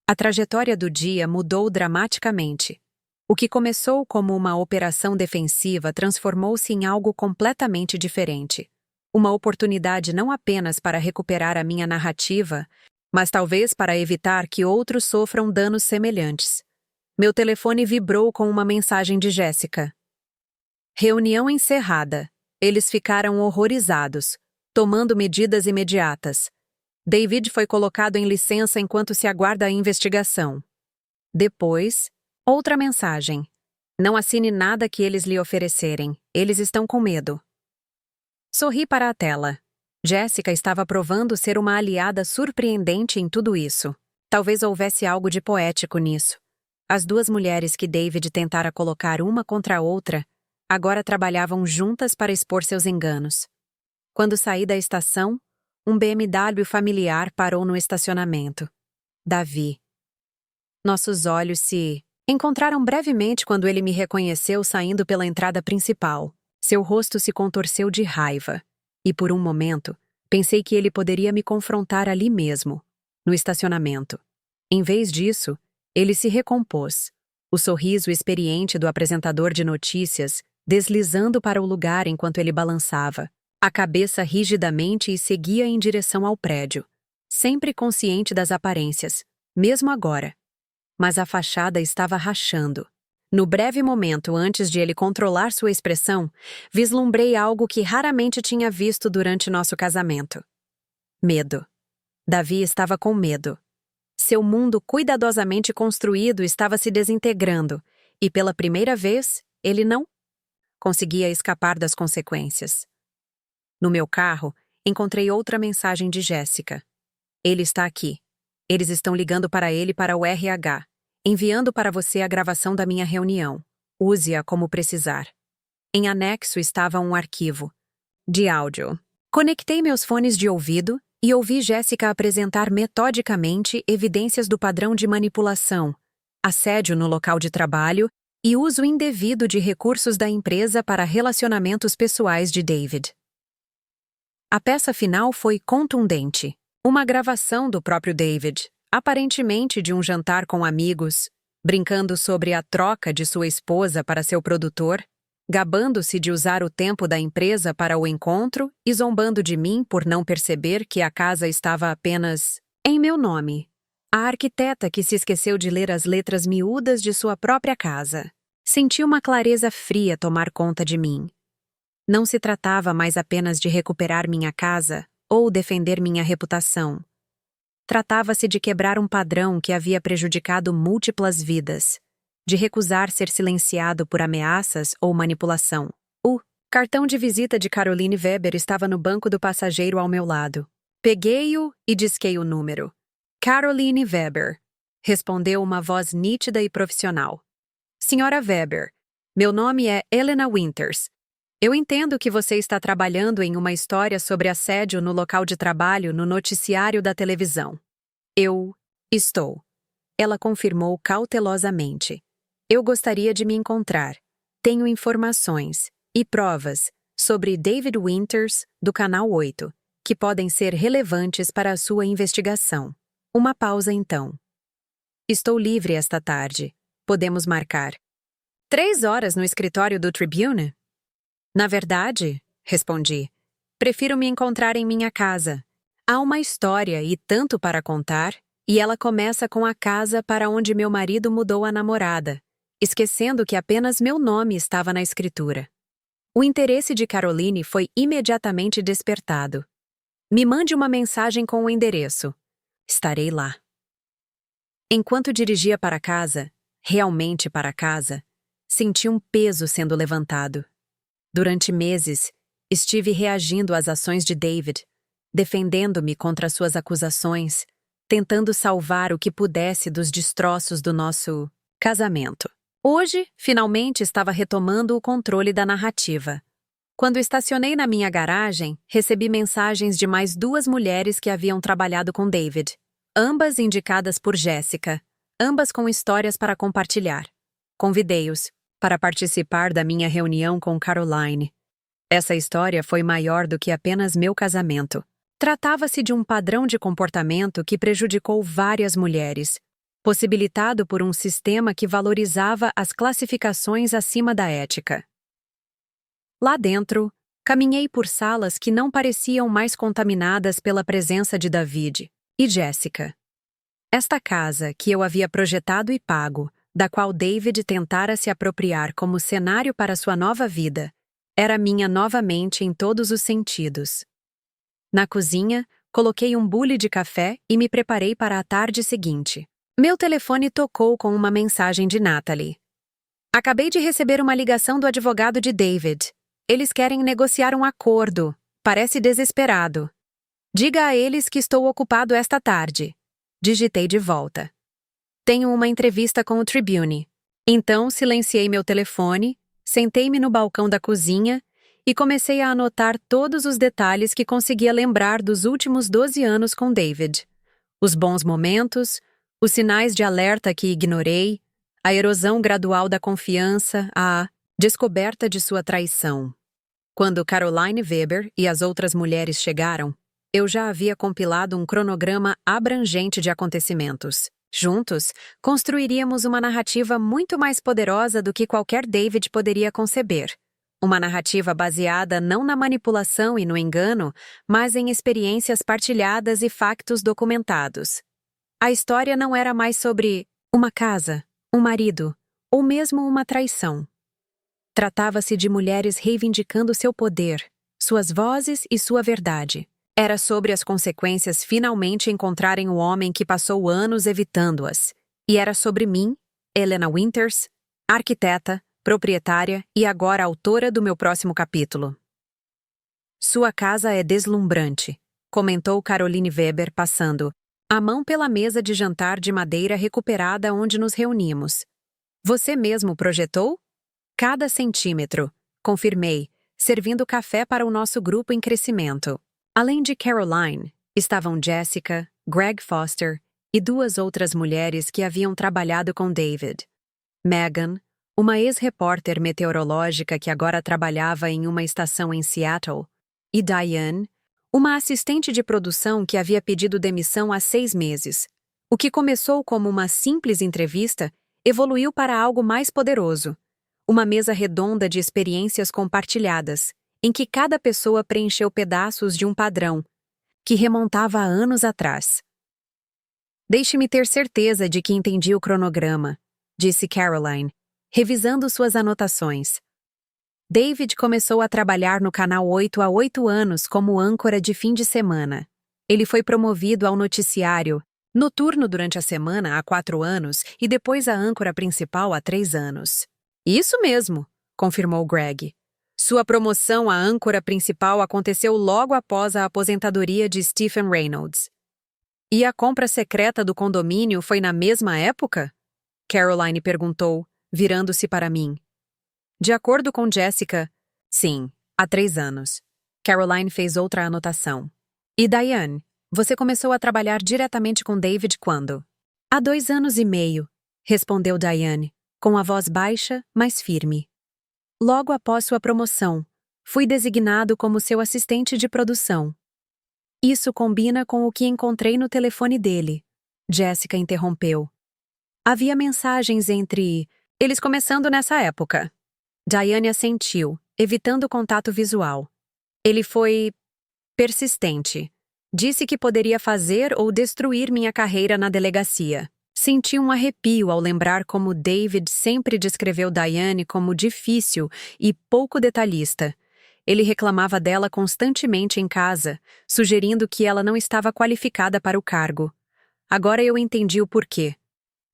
A trajetória do dia mudou dramaticamente. O que começou como uma operação defensiva transformou-se em algo completamente diferente. Uma oportunidade não apenas para recuperar a minha narrativa, mas talvez para evitar que outros sofram danos semelhantes. Meu telefone vibrou com uma mensagem de Jessica. Reunião encerrada. Eles ficaram horrorizados, tomando medidas imediatas. David foi colocado em licença enquanto se aguarda a investigação. Depois, outra mensagem. Não assine nada que eles lhe oferecerem. Eles estão com medo. Sorri para a tela. Jessica estava provando ser uma aliada surpreendente em tudo isso. Talvez houvesse algo de poético nisso. As duas mulheres que David tentara colocar uma contra a outra, agora trabalhavam juntas para expor seus enganos. Quando saí da estação, um BMW familiar parou no estacionamento. Davi. Nossos olhos se encontraram brevemente quando ele me reconheceu saindo pela entrada principal. Seu rosto se contorceu de raiva. E por um momento, pensei que ele poderia me confrontar ali mesmo, no estacionamento. Em vez disso, ele se recompôs, o sorriso experiente do apresentador de notícias deslizando para o lugar enquanto ele balançava, a cabeça rigidamente e seguia em direção ao prédio, sempre consciente das aparências, mesmo agora. Mas a fachada estava rachando. No breve momento antes de ele controlar sua expressão, vislumbrei algo que raramente tinha visto durante nosso casamento. Medo. Davi estava com medo. Seu mundo cuidadosamente construído estava se desintegrando, e pela primeira vez, ele não conseguia escapar das consequências. No meu carro, encontrei outra mensagem de Jéssica. Ele está aqui. Eles estão ligando para ele para o RH, enviando para você a gravação da minha reunião. Use-a como precisar. Em anexo estava um arquivo de áudio. Conectei meus fones de ouvido e ouvi Jéssica apresentar metodicamente evidências do padrão de manipulação, assédio no local de trabalho e uso indevido de recursos da empresa para relacionamentos pessoais de David. A peça final foi contundente. Uma gravação do próprio David, aparentemente de um jantar com amigos, brincando sobre a troca de sua esposa para seu produtor, gabando-se de usar o tempo da empresa para o encontro e zombando de mim por não perceber que a casa estava apenas em meu nome. A arquiteta que se esqueceu de ler as letras miúdas de sua própria casa. Senti uma clareza fria tomar conta de mim. Não se tratava mais apenas de recuperar minha casa ou defender minha reputação. Tratava-se de quebrar um padrão que havia prejudicado múltiplas vidas, de recusar ser silenciado por ameaças ou manipulação. O cartão de visita de Caroline Weber estava no banco do passageiro ao meu lado. Peguei-o e disquei o número. Caroline Weber, respondeu uma voz nítida e profissional. Senhora Weber, meu nome é Helena Winters. Eu entendo que você está trabalhando em uma história sobre assédio no local de trabalho no noticiário da televisão. Eu estou. Ela confirmou cautelosamente. Eu gostaria de me encontrar. Tenho informações e provas sobre David Winters, do Canal 8, que podem ser relevantes para a sua investigação. Uma pausa então. Estou livre esta tarde. Podemos marcar 3 horas no escritório do Tribune? Na verdade, respondi, prefiro me encontrar em minha casa. Há uma história e tanto para contar, e ela começa com a casa para onde meu marido mudou a namorada, esquecendo que apenas meu nome estava na escritura. O interesse de Caroline foi imediatamente despertado. Me mande uma mensagem com o endereço. Estarei lá. Enquanto dirigia para casa, realmente para casa, senti um peso sendo levantado. Durante meses, estive reagindo às ações de David, defendendo-me contra suas acusações, tentando salvar o que pudesse dos destroços do nosso casamento. Hoje, finalmente estava retomando o controle da narrativa. Quando estacionei na minha garagem, recebi mensagens de mais 2 mulheres que haviam trabalhado com David, ambas indicadas por Jéssica, ambas com histórias para compartilhar. Convidei-os para participar da minha reunião com Caroline. Essa história foi maior do que apenas meu casamento. Tratava-se de um padrão de comportamento que prejudicou várias mulheres, possibilitado por um sistema que valorizava as classificações acima da ética. Lá dentro, caminhei por salas que não pareciam mais contaminadas pela presença de David e Jéssica. Esta casa, que eu havia projetado e pago, da qual David tentara se apropriar como cenário para sua nova vida, era minha novamente em todos os sentidos. Na cozinha, coloquei um bule de café e me preparei para a tarde seguinte. Meu telefone tocou com uma mensagem de Natalie. Acabei de receber uma ligação do advogado de David. Eles querem negociar um acordo. Parece desesperado. Diga a eles que estou ocupado esta tarde. Digitei de volta. Tenho uma entrevista com o Tribune. Então, silenciei meu telefone, sentei-me no balcão da cozinha e comecei a anotar todos os detalhes que conseguia lembrar dos últimos 12 anos com David. Os bons momentos, os sinais de alerta que ignorei, a erosão gradual da confiança, a descoberta de sua traição. Quando Caroline Weber e as outras mulheres chegaram, eu já havia compilado um cronograma abrangente de acontecimentos. Juntos, construiríamos uma narrativa muito mais poderosa do que qualquer David poderia conceber. Uma narrativa baseada não na manipulação e no engano, mas em experiências partilhadas e factos documentados. A história não era mais sobre uma casa, um marido, ou mesmo uma traição. Tratava-se de mulheres reivindicando seu poder, suas vozes e sua verdade. Era sobre as consequências finalmente encontrarem o homem que passou anos evitando-as. E era sobre mim, Helena Winters, arquiteta, proprietária e agora autora do meu próximo capítulo. Sua casa é deslumbrante, comentou Caroline Weber passando a mão pela mesa de jantar de madeira recuperada onde nos reunimos. Você mesmo projetou? Cada centímetro, confirmei, servindo café para o nosso grupo em crescimento. Além de Caroline, estavam Jessica, Greg Foster e duas outras mulheres que haviam trabalhado com David. Megan, uma ex-repórter meteorológica que agora trabalhava em uma estação em Seattle, e Diane, uma assistente de produção que havia pedido demissão há 6 meses. O que começou como uma simples entrevista evoluiu para algo mais poderoso. Uma mesa redonda de experiências compartilhadas, em que cada pessoa preencheu pedaços de um padrão, que remontava a anos atrás. Deixe-me ter certeza de que entendi o cronograma, disse Caroline, revisando suas anotações. David começou a trabalhar no Canal 8 há 8 anos como âncora de fim de semana. Ele foi promovido ao noticiário noturno durante a semana há 4 anos e depois a âncora principal há 3 anos. Isso mesmo, confirmou Greg. Sua promoção à âncora principal aconteceu logo após a aposentadoria de Stephen Reynolds. E a compra secreta do condomínio foi na mesma época? Caroline perguntou, virando-se para mim. De acordo com Jessica, sim, há 3 anos. Caroline fez outra anotação. E Diane, você começou a trabalhar diretamente com David quando? Há 2 anos e meio, respondeu Diane, com a voz baixa, mas firme. Logo após sua promoção, fui designado como seu assistente de produção. Isso combina com o que encontrei no telefone dele. Jessica interrompeu. Havia mensagens entre eles começando nessa época. Diane assentiu, evitando contato visual. Ele foi persistente. Disse que poderia fazer ou destruir minha carreira na delegacia. Senti um arrepio ao lembrar como David sempre descreveu Diane como difícil e pouco detalhista. Ele reclamava dela constantemente em casa, sugerindo que ela não estava qualificada para o cargo. Agora eu entendi o porquê.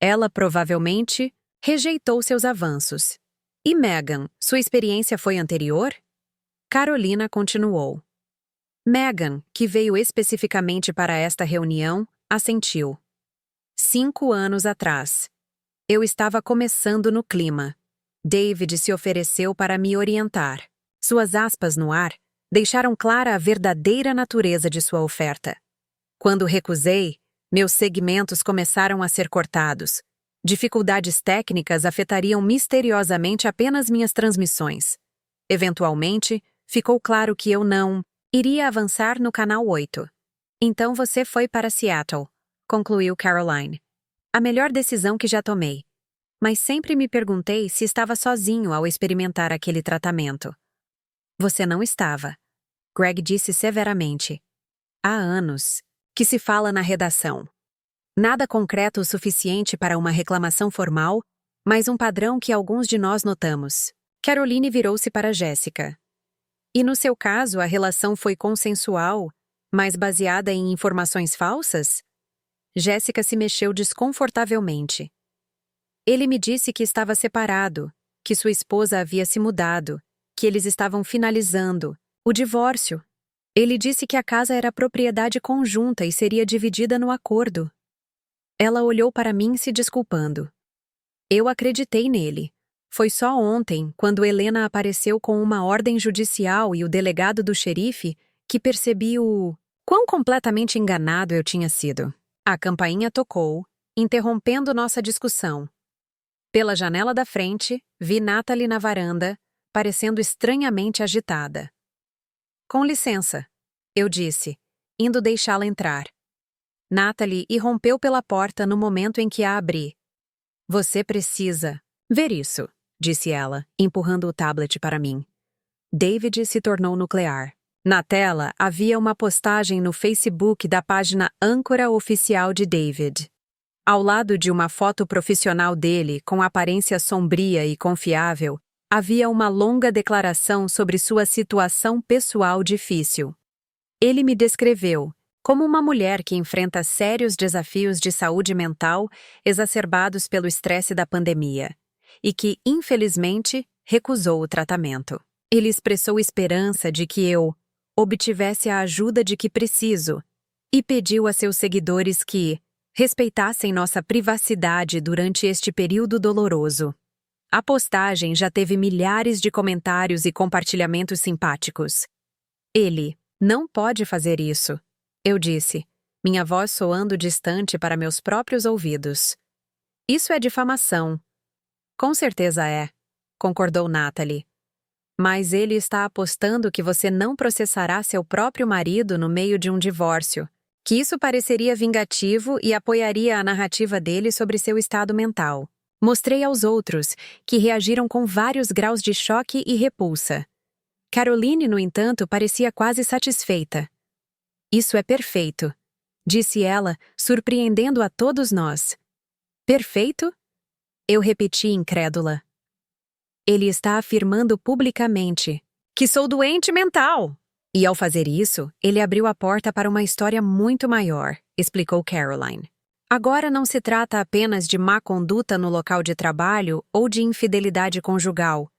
Ela provavelmente rejeitou seus avanços. E Megan, sua experiência foi anterior? Carolina continuou. Megan, que veio especificamente para esta reunião, assentiu. 5 anos atrás. Eu estava começando no clima. David se ofereceu para me orientar. Suas aspas no ar deixaram clara a verdadeira natureza de sua oferta. Quando recusei, meus segmentos começaram a ser cortados. Dificuldades técnicas afetariam misteriosamente apenas minhas transmissões. Eventualmente, ficou claro que eu não iria avançar no Canal 8. Então você foi para Seattle, concluiu Caroline. A melhor decisão que já tomei. Mas sempre me perguntei se estava sozinho ao experimentar aquele tratamento. Você não estava. Greg disse severamente. Há anos que se fala na redação. Nada concreto o suficiente para uma reclamação formal, mas um padrão que alguns de nós notamos. Caroline virou-se para Jessica. E no seu caso, a relação foi consensual, mas baseada em informações falsas? Jessica se mexeu desconfortavelmente. Ele me disse que estava separado, que sua esposa havia se mudado, que eles estavam finalizando o divórcio. Ele disse que a casa era propriedade conjunta e seria dividida no acordo. Ela olhou para mim se desculpando. Eu acreditei nele. Foi só ontem, quando Helena apareceu com uma ordem judicial e o delegado do xerife, que percebi o quão completamente enganado eu tinha sido. A campainha tocou, interrompendo nossa discussão. Pela janela da frente, vi Natalie na varanda, parecendo estranhamente agitada. Com licença, eu disse, indo deixá-la entrar. Natalie irrompeu pela porta no momento em que a abri. Você precisa ver isso, disse ela, empurrando o tablet para mim. David se tornou nuclear. Na tela, havia uma postagem no Facebook da página Âncora Oficial de David. Ao lado de uma foto profissional dele, com aparência sombria e confiável, havia uma longa declaração sobre sua situação pessoal difícil. Ele me descreveu como uma mulher que enfrenta sérios desafios de saúde mental exacerbados pelo estresse da pandemia e que, infelizmente, recusou o tratamento. Ele expressou esperança de que eu obtivesse a ajuda de que preciso e pediu a seus seguidores que respeitassem nossa privacidade durante este período doloroso. A postagem já teve milhares de comentários e compartilhamentos simpáticos. Ele não pode fazer isso, eu disse, minha voz soando distante para meus próprios ouvidos. Isso é difamação. Com certeza é, concordou Natalie. Mas ele está apostando que você não processará seu próprio marido no meio de um divórcio, que isso pareceria vingativo e apoiaria a narrativa dele sobre seu estado mental. Mostrei aos outros, que reagiram com vários graus de choque e repulsa. Caroline, no entanto, parecia quase satisfeita. Isso é perfeito, disse ela, surpreendendo a todos nós. Perfeito? Eu repeti incrédula. Ele está afirmando publicamente que sou doente mental. E ao fazer isso, ele abriu a porta para uma história muito maior, explicou Caroline. Agora não se trata apenas de má conduta no local de trabalho ou de infidelidade conjugal.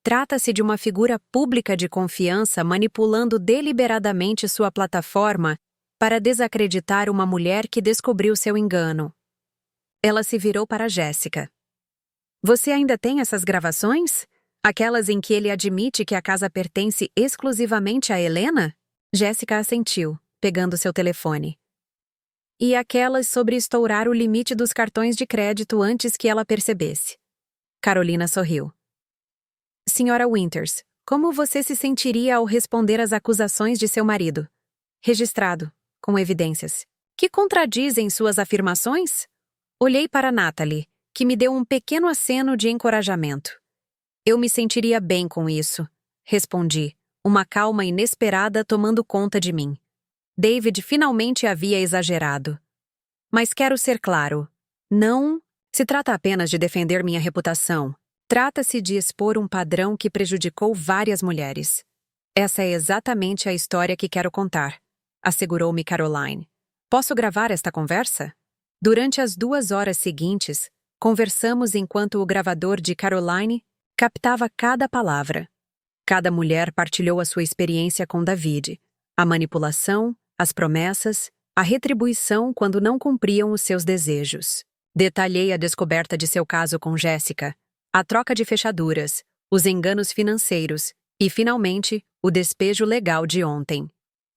Trata-se de uma figura pública de confiança manipulando deliberadamente sua plataforma para desacreditar uma mulher que descobriu seu engano. Ela se virou para Jéssica. Você ainda tem essas gravações? Aquelas em que ele admite que a casa pertence exclusivamente a Helena? Jéssica assentiu, pegando seu telefone. E aquelas sobre estourar o limite dos cartões de crédito antes que ela percebesse. Carolina sorriu. Senhora Winters, como você se sentiria ao responder às acusações de seu marido? Registrado, com evidências. Que contradizem suas afirmações? Olhei para Natalie, que me deu um pequeno aceno de encorajamento. Eu me sentiria bem com isso, respondi, uma calma inesperada tomando conta de mim. David finalmente havia exagerado. Mas quero ser claro. Não se trata apenas de defender minha reputação. Trata-se de expor um padrão que prejudicou várias mulheres. Essa é exatamente a história que quero contar, assegurou-me Caroline. Posso gravar esta conversa? Durante as 2 horas seguintes, conversamos enquanto o gravador de Caroline captava cada palavra. Cada mulher partilhou a sua experiência com David, a manipulação, as promessas, a retribuição quando não cumpriam os seus desejos. Detalhei a descoberta de seu caso com Jéssica, a troca de fechaduras, os enganos financeiros e, finalmente, o despejo legal de ontem.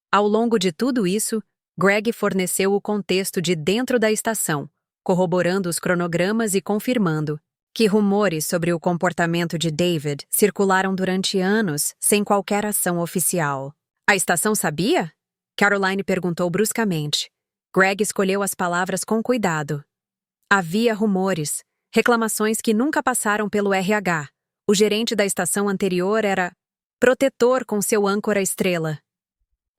Ao longo de tudo isso, Greg forneceu o contexto de dentro da estação, corroborando os cronogramas e confirmando que rumores sobre o comportamento de David circularam durante anos sem qualquer ação oficial. A estação sabia? Caroline perguntou bruscamente. Greg escolheu as palavras com cuidado. Havia rumores, reclamações que nunca passaram pelo RH. O gerente da estação anterior era protetor com seu âncora estrela.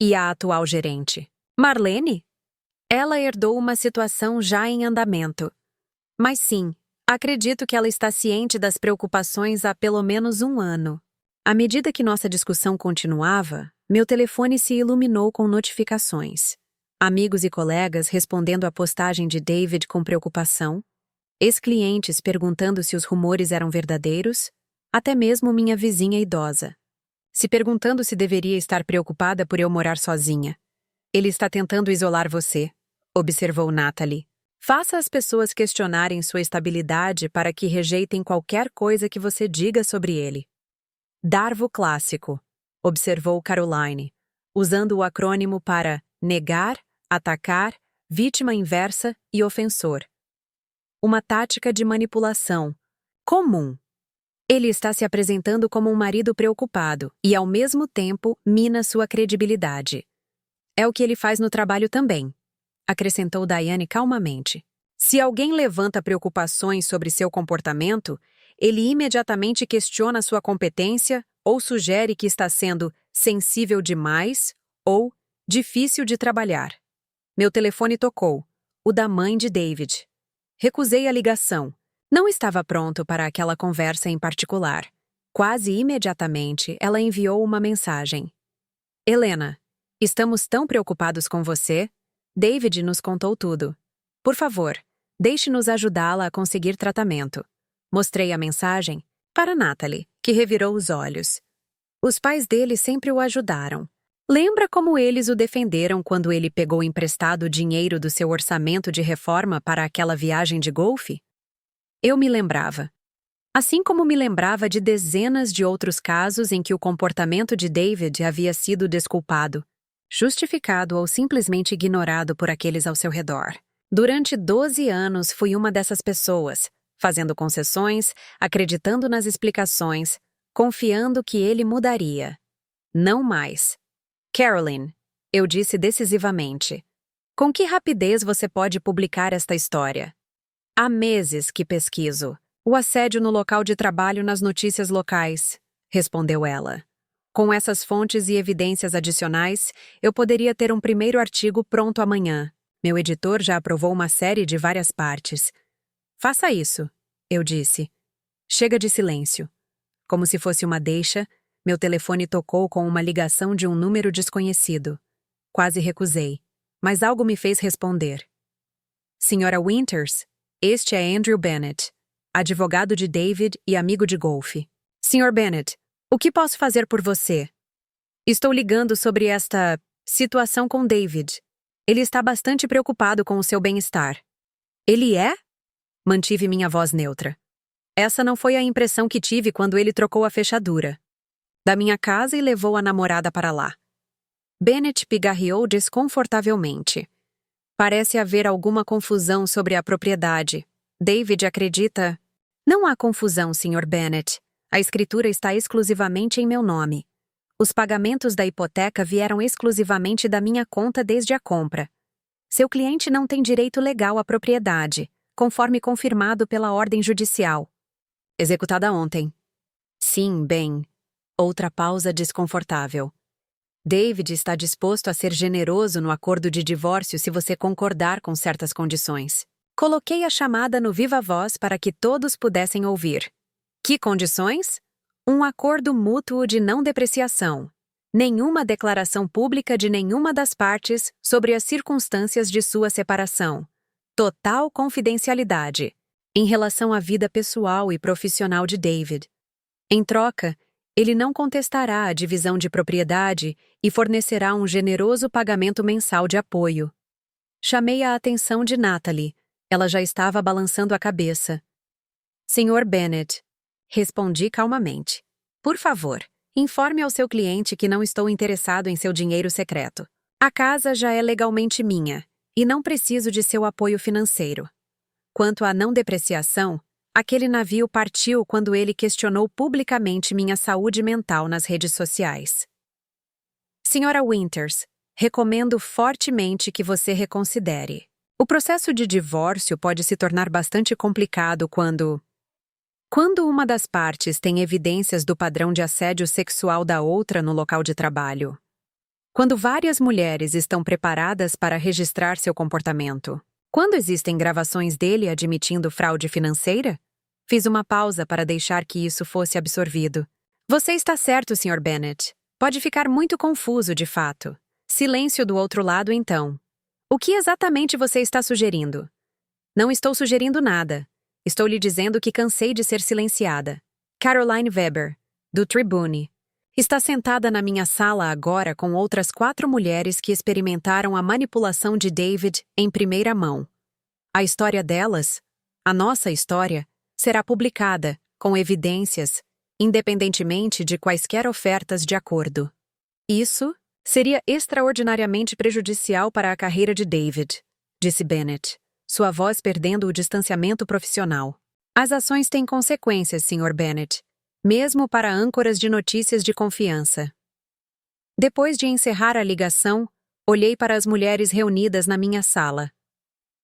E a atual gerente? Marlene? Ela herdou uma situação já em andamento. Mas sim, acredito que ela está ciente das preocupações há pelo menos 1 ano. À medida que nossa discussão continuava, meu telefone se iluminou com notificações. Amigos e colegas respondendo à postagem de David com preocupação, ex-clientes perguntando se os rumores eram verdadeiros, até mesmo minha vizinha idosa. Se perguntando se deveria estar preocupada por eu morar sozinha. Ele está tentando isolar você, observou Natalie. Faça as pessoas questionarem sua estabilidade para que rejeitem qualquer coisa que você diga sobre ele. Darvo clássico, observou Caroline, usando o acrônimo para negar, atacar, vítima inversa e ofensor. Uma tática de manipulação comum. Ele está se apresentando como um marido preocupado e, ao mesmo tempo, mina sua credibilidade. É o que ele faz no trabalho também, acrescentou Diane calmamente. Se alguém levanta preocupações sobre seu comportamento, ele imediatamente questiona sua competência ou sugere que está sendo sensível demais ou difícil de trabalhar. Meu telefone tocou, o da mãe de David. Recusei a ligação. Não estava pronto para aquela conversa em particular. Quase imediatamente, ela enviou uma mensagem. Helena, estamos tão preocupados com você. David nos contou tudo. Por favor, deixe-nos ajudá-la a conseguir tratamento. Mostrei a mensagem para Natalie, que revirou os olhos. Os pais dele sempre o ajudaram. Lembra como eles o defenderam quando ele pegou emprestado o dinheiro do seu orçamento de reforma para aquela viagem de golfe? Eu me lembrava. Assim como me lembrava de dezenas de outros casos em que o comportamento de David havia sido desculpado, justificado ou simplesmente ignorado por aqueles ao seu redor. Durante 12 anos fui uma dessas pessoas, fazendo concessões, acreditando nas explicações, confiando que ele mudaria. Não mais. Caroline, eu disse decisivamente. Com que rapidez você pode publicar esta história? Há meses que pesquiso o assédio no local de trabalho nas notícias locais, respondeu ela. Com essas fontes e evidências adicionais, eu poderia ter um primeiro artigo pronto amanhã. Meu editor já aprovou uma série de várias partes. Faça isso, eu disse. Chega de silêncio. Como se fosse uma deixa, meu telefone tocou com uma ligação de um número desconhecido. Quase recusei, mas algo me fez responder. Senhora Winters, este é Andrew Bennett, advogado de David e amigo de golfe. Sr. Bennett, o que posso fazer por você? Estou ligando sobre esta situação com David. Ele está bastante preocupado com o seu bem-estar. Ele é? Mantive minha voz neutra. Essa não foi a impressão que tive quando ele trocou a fechadura da minha casa e levou a namorada para lá. Bennett pigarreou desconfortavelmente. Parece haver alguma confusão sobre a propriedade. David acredita... Não há confusão, Sr. Bennett. A escritura está exclusivamente em meu nome. Os pagamentos da hipoteca vieram exclusivamente da minha conta desde a compra. Seu cliente não tem direito legal à propriedade, conforme confirmado pela ordem judicial. Executada ontem. Sim, bem. Outra pausa desconfortável. David está disposto a ser generoso no acordo de divórcio se você concordar com certas condições. Coloquei a chamada no viva voz para que todos pudessem ouvir. Que condições? Um acordo mútuo de não depreciação. Nenhuma declaração pública de nenhuma das partes sobre as circunstâncias de sua separação. Total confidencialidade em relação à vida pessoal e profissional de David. Em troca, ele não contestará a divisão de propriedade e fornecerá um generoso pagamento mensal de apoio. Chamei a atenção de Natalie. Ela já estava balançando a cabeça. Sr. Bennett, respondi calmamente. Por favor, informe ao seu cliente que não estou interessado em seu dinheiro secreto. A casa já é legalmente minha e não preciso de seu apoio financeiro. Quanto à não depreciação, aquele navio partiu quando ele questionou publicamente minha saúde mental nas redes sociais. Senhora Winters, recomendo fortemente que você reconsidere. O processo de divórcio pode se tornar bastante complicado quando uma das partes tem evidências do padrão de assédio sexual da outra no local de trabalho. Quando várias mulheres estão preparadas para registrar seu comportamento. Quando existem gravações dele admitindo fraude financeira? Fiz uma pausa para deixar que isso fosse absorvido. Você está certo, Sr. Bennett. Pode ficar muito confuso, de fato. Silêncio do outro lado, então. O que exatamente você está sugerindo? Não estou sugerindo nada. Estou lhe dizendo que cansei de ser silenciada. Caroline Weber, do Tribune, está sentada na minha sala agora com outras 4 mulheres que experimentaram a manipulação de David em primeira mão. A história delas, a nossa história, será publicada, com evidências, independentemente de quaisquer ofertas de acordo. Isso seria extraordinariamente prejudicial para a carreira de David, disse Bennett, sua voz perdendo o distanciamento profissional. As ações têm consequências, Sr. Bennett, mesmo para âncoras de notícias de confiança. Depois de encerrar a ligação, olhei para as mulheres reunidas na minha sala.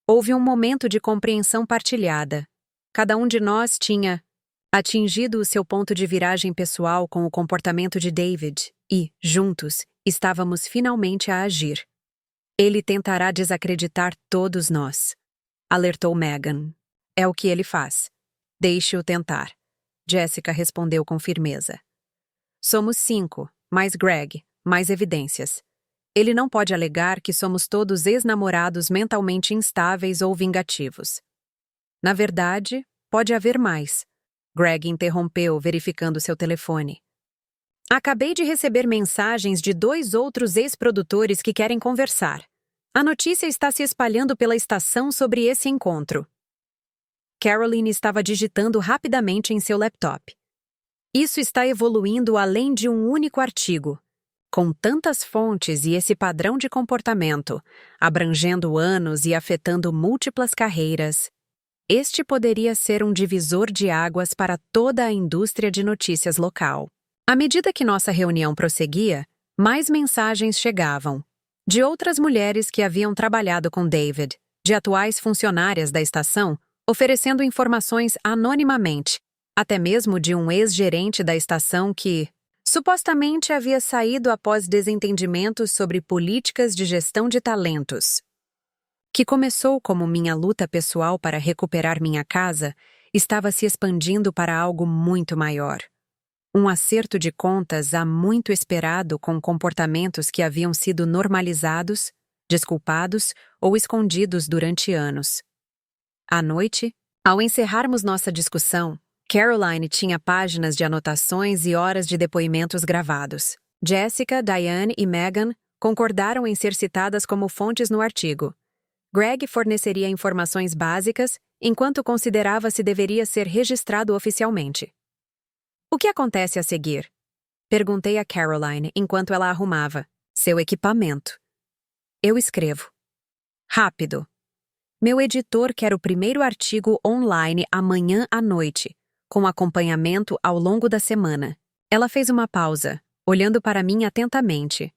Houve um momento de compreensão partilhada. Cada um de nós tinha atingido o seu ponto de viragem pessoal com o comportamento de David e, juntos, estávamos finalmente a agir. Ele tentará desacreditar todos nós, alertou Megan. É o que ele faz. Deixe-o tentar. Jessica respondeu com firmeza. Somos 5, mais Greg, mais evidências. Ele não pode alegar que somos todos ex-namorados mentalmente instáveis ou vingativos. Na verdade, pode haver mais. Greg interrompeu, verificando seu telefone. Acabei de receber mensagens de 2 outros ex-produtores que querem conversar. A notícia está se espalhando pela estação sobre esse encontro. Caroline estava digitando rapidamente em seu laptop. Isso está evoluindo além de um único artigo. Com tantas fontes e esse padrão de comportamento, abrangendo anos e afetando múltiplas carreiras, este poderia ser um divisor de águas para toda a indústria de notícias local. À medida que nossa reunião prosseguia, mais mensagens chegavam. De outras mulheres que haviam trabalhado com David, de atuais funcionárias da estação, oferecendo informações anonimamente, até mesmo de um ex-gerente da estação que, supostamente, havia saído após desentendimentos sobre políticas de gestão de talentos. Que começou como minha luta pessoal para recuperar minha casa, estava se expandindo para algo muito maior. Um acerto de contas há muito esperado com comportamentos que haviam sido normalizados, desculpados ou escondidos durante anos. À noite, ao encerrarmos nossa discussão, Caroline tinha páginas de anotações e horas de depoimentos gravados. Jessica, Diane e Megan concordaram em ser citadas como fontes no artigo. Greg forneceria informações básicas, enquanto considerava se deveria ser registrado oficialmente. O que acontece a seguir? Perguntei a Caroline enquanto ela arrumava seu equipamento. Eu escrevo. Rápido. Meu editor quer o primeiro artigo online amanhã à noite, com acompanhamento ao longo da semana. Ela fez uma pausa, olhando para mim atentamente.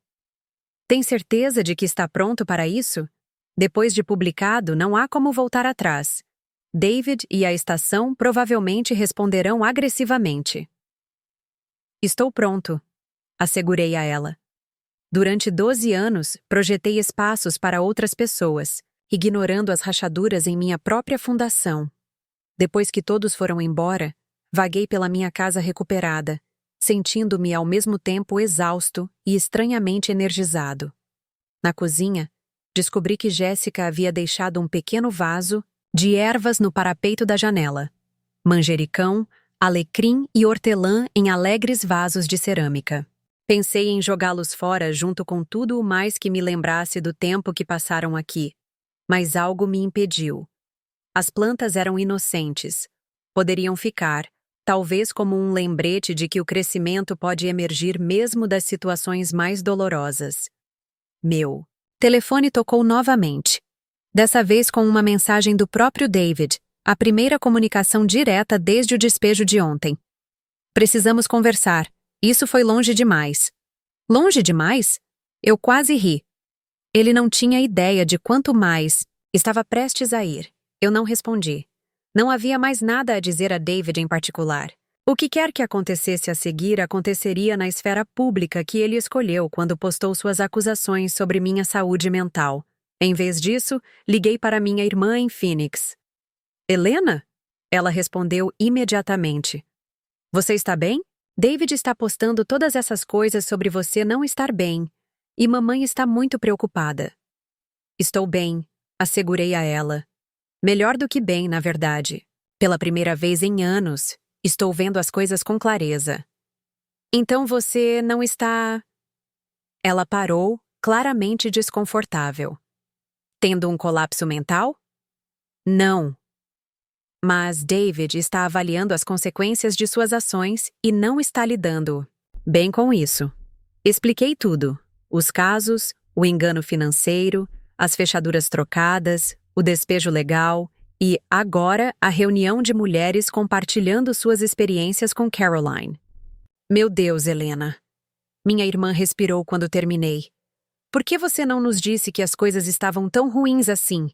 Tem certeza de que está pronto para isso? Depois de publicado, não há como voltar atrás. David e a estação provavelmente responderão agressivamente. Estou pronto, assegurei a ela. Durante 12 anos, projetei espaços para outras pessoas, ignorando as rachaduras em minha própria fundação. Depois que todos foram embora, vaguei pela minha casa recuperada, sentindo-me ao mesmo tempo exausto e estranhamente energizado. Na cozinha, descobri que Jessica havia deixado um pequeno vaso de ervas no parapeito da janela. Manjericão, alecrim e hortelã em alegres vasos de cerâmica. Pensei em jogá-los fora junto com tudo o mais que me lembrasse do tempo que passaram aqui, mas algo me impediu. As plantas eram inocentes. Poderiam ficar, talvez como um lembrete de que o crescimento pode emergir mesmo das situações mais dolorosas. Meu telefone tocou novamente. Dessa vez com uma mensagem do próprio David, a primeira comunicação direta desde o despejo de ontem. Precisamos conversar. Isso foi longe demais. Longe demais? Eu quase ri. Ele não tinha ideia de quanto mais estava prestes a ir. Eu não respondi. Não havia mais nada a dizer a David em particular. O que quer que acontecesse a seguir aconteceria na esfera pública que ele escolheu quando postou suas acusações sobre minha saúde mental. Em vez disso, liguei para minha irmã em Phoenix. Helena? Ela respondeu imediatamente. Você está bem? David está postando todas essas coisas sobre você não estar bem. E mamãe está muito preocupada. Estou bem, assegurei a ela. Melhor do que bem, na verdade. Pela primeira vez em anos, estou vendo as coisas com clareza. Então você não está... Ela parou, claramente desconfortável. Tendo um colapso mental? Não. Mas David está avaliando as consequências de suas ações e não está lidando bem com isso. Expliquei tudo. Os casos, o engano financeiro, as fechaduras trocadas, o despejo legal e, agora, a reunião de mulheres compartilhando suas experiências com Caroline. Meu Deus, Helena. Minha irmã respirou quando terminei. Por que você não nos disse que as coisas estavam tão ruins assim?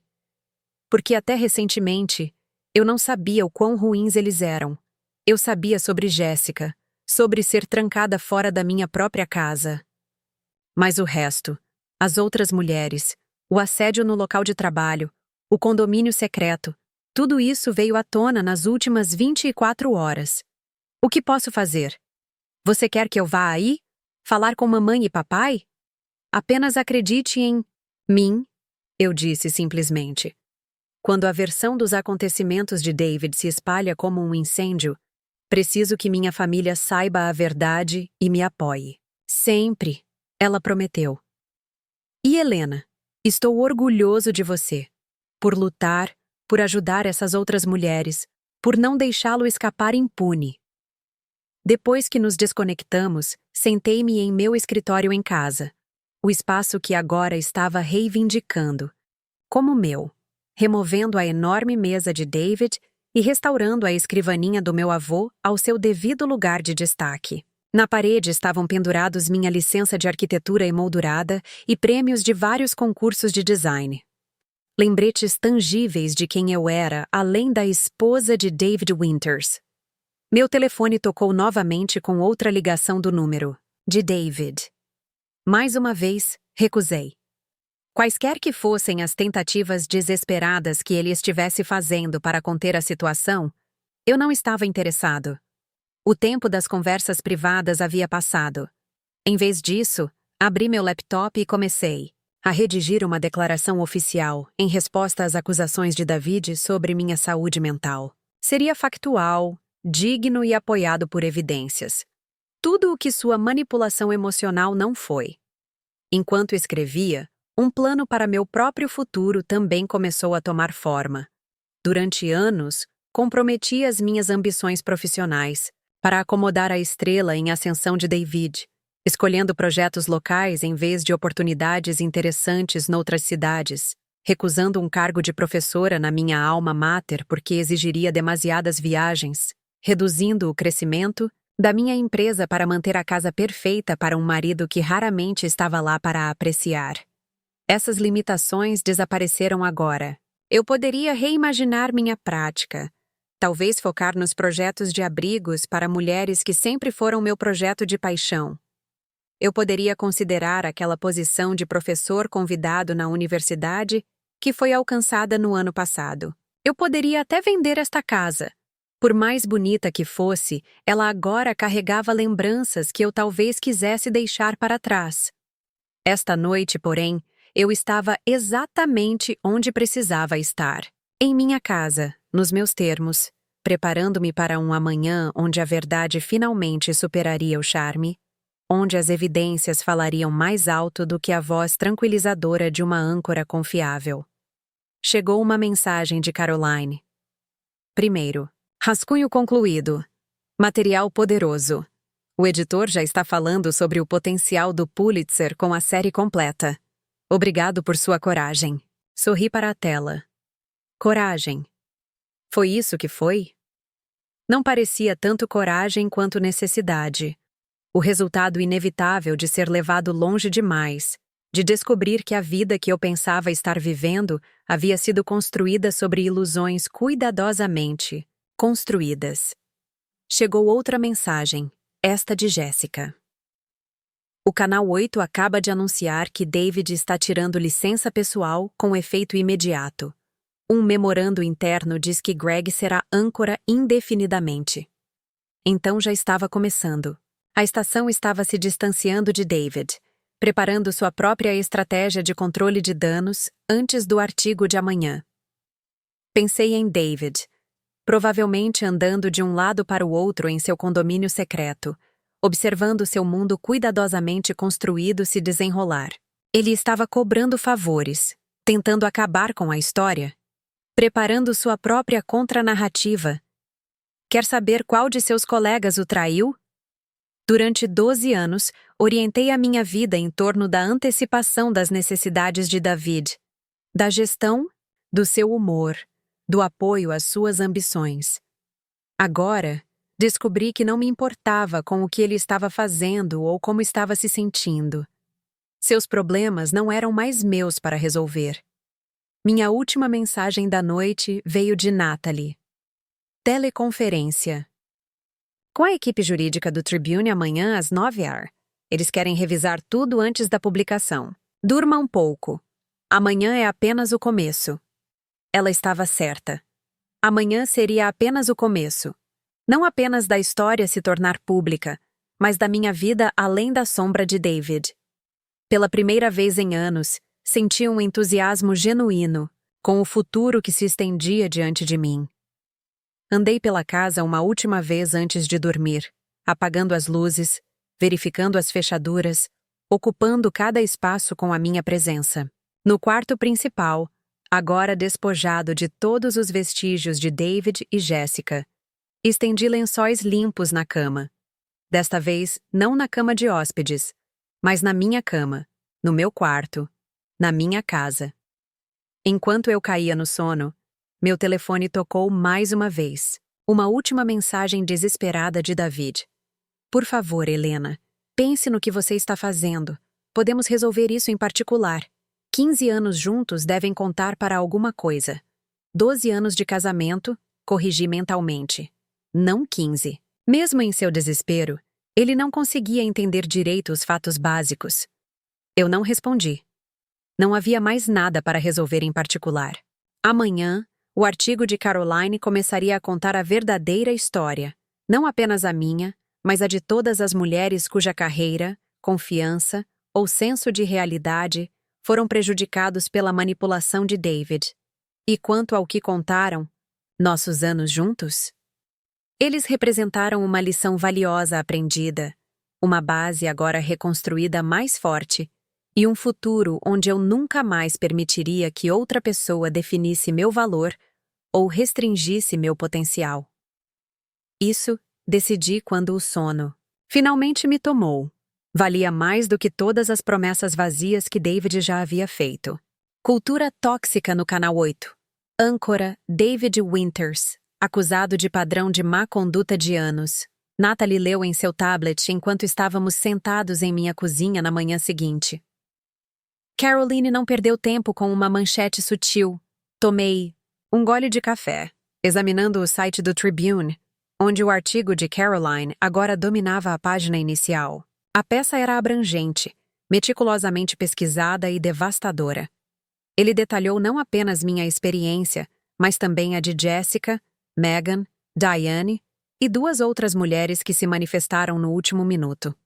Porque até recentemente, eu não sabia o quão ruins eles eram. Eu sabia sobre Jessica, sobre ser trancada fora da minha própria casa. Mas o resto, as outras mulheres, o assédio no local de trabalho, o condomínio secreto, Tudo isso veio à tona nas últimas 24 horas. O que posso fazer? Você quer que eu vá aí? Falar com mamãe e papai? Apenas acredite em mim, eu disse simplesmente. Quando a versão dos acontecimentos de David se espalha como um incêndio, preciso que minha família saiba a verdade e me apoie. Sempre, ela prometeu. E Helena, estou orgulhoso de você. Por lutar, por ajudar essas outras mulheres, por não deixá-lo escapar impune. Depois que nos desconectamos, sentei-me em meu escritório em casa, o espaço que agora estava reivindicando, como meu, removendo a enorme mesa de David e restaurando a escrivaninha do meu avô ao seu devido lugar de destaque. Na parede estavam pendurados minha licença de arquitetura emoldurada e prêmios de vários concursos de design. Lembretes tangíveis de quem eu era, além da esposa de David Winters. Meu telefone tocou novamente com outra ligação do número, de David. Mais uma vez, recusei. Quaisquer que fossem as tentativas desesperadas que ele estivesse fazendo para conter a situação, eu não estava interessado. O tempo das conversas privadas havia passado. Em vez disso, abri meu laptop e comecei a redigir uma declaração oficial em resposta às acusações de David sobre minha saúde mental. Seria factual, digno e apoiado por evidências. Tudo o que sua manipulação emocional não foi. Enquanto escrevia, um plano para meu próprio futuro também começou a tomar forma. Durante anos, comprometi as minhas ambições profissionais para acomodar a estrela em ascensão de David, escolhendo projetos locais em vez de oportunidades interessantes noutras cidades, recusando um cargo de professora na minha alma mater porque exigiria demasiadas viagens, reduzindo o crescimento da minha empresa para manter a casa perfeita para um marido que raramente estava lá para a apreciar. Essas limitações desapareceram agora. Eu poderia reimaginar minha prática, talvez focar nos projetos de abrigos para mulheres que sempre foram meu projeto de paixão. Eu poderia considerar aquela posição de professor convidado na universidade que foi alcançada no ano passado. Eu poderia até vender esta casa. Por mais bonita que fosse, ela agora carregava lembranças que eu talvez quisesse deixar para trás. Esta noite, porém, eu estava exatamente onde precisava estar. Em minha casa, nos meus termos, preparando-me para um amanhã onde a verdade finalmente superaria o charme, onde as evidências falariam mais alto do que a voz tranquilizadora de uma âncora confiável. Chegou uma mensagem de Caroline. Primeiro, rascunho concluído. Material poderoso. O editor já está falando sobre o potencial do Pulitzer com a série completa. Obrigado por sua coragem. Sorri para a tela. Coragem. Foi isso que foi? Não parecia tanto coragem quanto necessidade. O resultado inevitável de ser levado longe demais, de descobrir que a vida que eu pensava estar vivendo havia sido construída sobre ilusões cuidadosamente construídas. Chegou outra mensagem, esta de Jéssica. O Canal 8 acaba de anunciar que David está tirando licença pessoal com efeito imediato. Um memorando interno diz que Greg será âncora indefinidamente. Então já estava começando. A estação estava se distanciando de David, preparando sua própria estratégia de controle de danos antes do artigo de amanhã. Pensei em David, provavelmente andando de um lado para o outro em seu condomínio secreto, observando seu mundo cuidadosamente construído se desenrolar. Ele estava cobrando favores, tentando acabar com a história, preparando sua própria contranarrativa. Quer saber qual de seus colegas o traiu? Durante 12 anos, orientei a minha vida em torno da antecipação das necessidades de David, da gestão, do seu humor, do apoio às suas ambições. Agora, descobri que não me importava com o que ele estava fazendo ou como estava se sentindo. Seus problemas não eram mais meus para resolver. Minha última mensagem da noite veio de Natalie. Teleconferência. Com a equipe jurídica do Tribune amanhã às 9h. Eles querem revisar tudo antes da publicação. Durma um pouco. Amanhã é apenas o começo. Ela estava certa. Amanhã seria apenas o começo. Não apenas da história se tornar pública, mas da minha vida além da sombra de David. Pela primeira vez em anos, senti um entusiasmo genuíno com o futuro que se estendia diante de mim. Andei pela casa uma última vez antes de dormir, apagando as luzes, verificando as fechaduras, ocupando cada espaço com a minha presença. No quarto principal, agora despojado de todos os vestígios de David e Jessica, estendi lençóis limpos na cama. Desta vez, não na cama de hóspedes, mas na minha cama, no meu quarto, na minha casa. Enquanto eu caía no sono, meu telefone tocou mais uma vez. Uma última mensagem desesperada de David. Por favor, Helena, pense no que você está fazendo. Podemos resolver isso em particular. 15 anos juntos devem contar para alguma coisa. 12 anos de casamento, corrigi mentalmente. Não 15. Mesmo em seu desespero, ele não conseguia entender direito os fatos básicos. Eu não respondi. Não havia mais nada para resolver em particular. Amanhã, o artigo de Caroline começaria a contar a verdadeira história, não apenas a minha, mas a de todas as mulheres cuja carreira, confiança ou senso de realidade foram prejudicados pela manipulação de David. E quanto ao que contaram, nossos anos juntos? Eles representaram uma lição valiosa aprendida, uma base agora reconstruída mais forte, e um futuro onde eu nunca mais permitiria que outra pessoa definisse meu valor ou restringisse meu potencial. Isso decidi quando o sono finalmente me tomou. Valia mais do que todas as promessas vazias que David já havia feito. Cultura tóxica no Canal 8. Âncora David Winters, acusado de padrão de má conduta de anos. Natalie leu em seu tablet enquanto estávamos sentados em minha cozinha na manhã seguinte. Caroline não perdeu tempo com uma manchete sutil. Tomei um gole de café, examinando o site do Tribune, onde o artigo de Caroline agora dominava a página inicial. A peça era abrangente, meticulosamente pesquisada e devastadora. Ele detalhou não apenas minha experiência, mas também a de Jessica, Megan, Diane e 2 outras mulheres que se manifestaram no último minuto.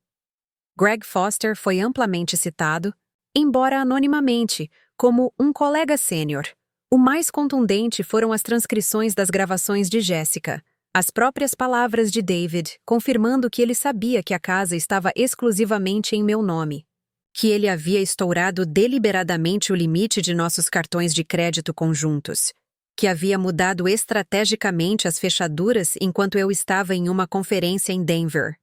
Greg Foster foi amplamente citado, embora anonimamente, como um colega sênior. O mais contundente foram as transcrições das gravações de Jessica, as próprias palavras de David, confirmando que ele sabia que a casa estava exclusivamente em meu nome, que ele havia estourado deliberadamente o limite de nossos cartões de crédito conjuntos, que havia mudado estrategicamente as fechaduras enquanto eu estava em uma conferência em Denver.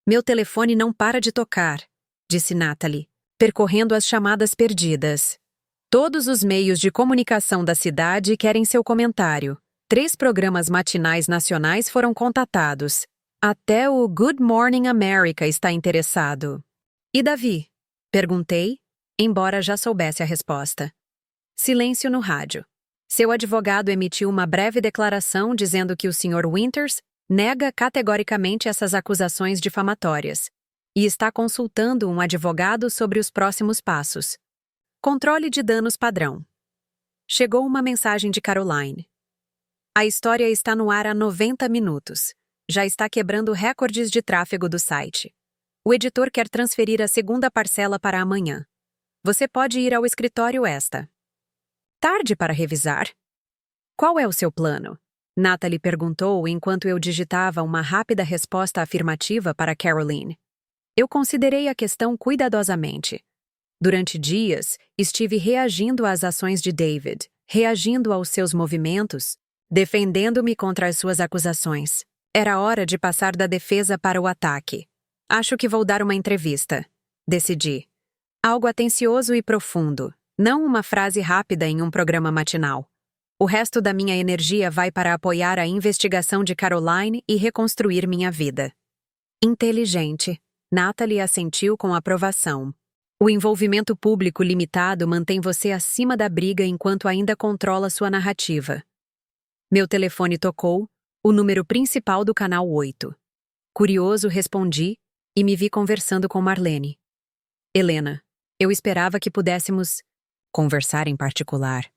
Meu telefone não para de tocar, disse Natalie, percorrendo as chamadas perdidas. Todos os meios de comunicação da cidade querem seu comentário. 3 programas matinais nacionais foram contatados. Até o Good Morning America está interessado. E Davi? Perguntei, embora já soubesse a resposta. Silêncio no rádio. Seu advogado emitiu uma breve declaração dizendo que o Sr. Winters nega categoricamente essas acusações difamatórias e está consultando um advogado sobre os próximos passos. Controle de danos padrão. Chegou uma mensagem de Caroline. A história está no ar há 90 minutos. Já está quebrando recordes de tráfego do site. O editor quer transferir a segunda parcela para amanhã. Você pode ir ao escritório esta tarde para revisar. Qual é o seu plano? Natalie perguntou enquanto eu digitava uma rápida resposta afirmativa para Caroline. Eu considerei a questão cuidadosamente. Durante dias, estive reagindo às ações de David, reagindo aos seus movimentos, defendendo-me contra as suas acusações. Era hora de passar da defesa para o ataque. Acho que vou dar uma entrevista. Decidi. Algo atencioso e profundo, não uma frase rápida em um programa matinal. O resto da minha energia vai para apoiar a investigação de Caroline e reconstruir minha vida. Inteligente. Natalie assentiu com aprovação. O envolvimento público limitado mantém você acima da briga enquanto ainda controla sua narrativa. Meu telefone tocou, o número principal do Canal 8. Curioso, respondi e me vi conversando com Marlene. Helena, eu esperava que pudéssemos conversar em particular.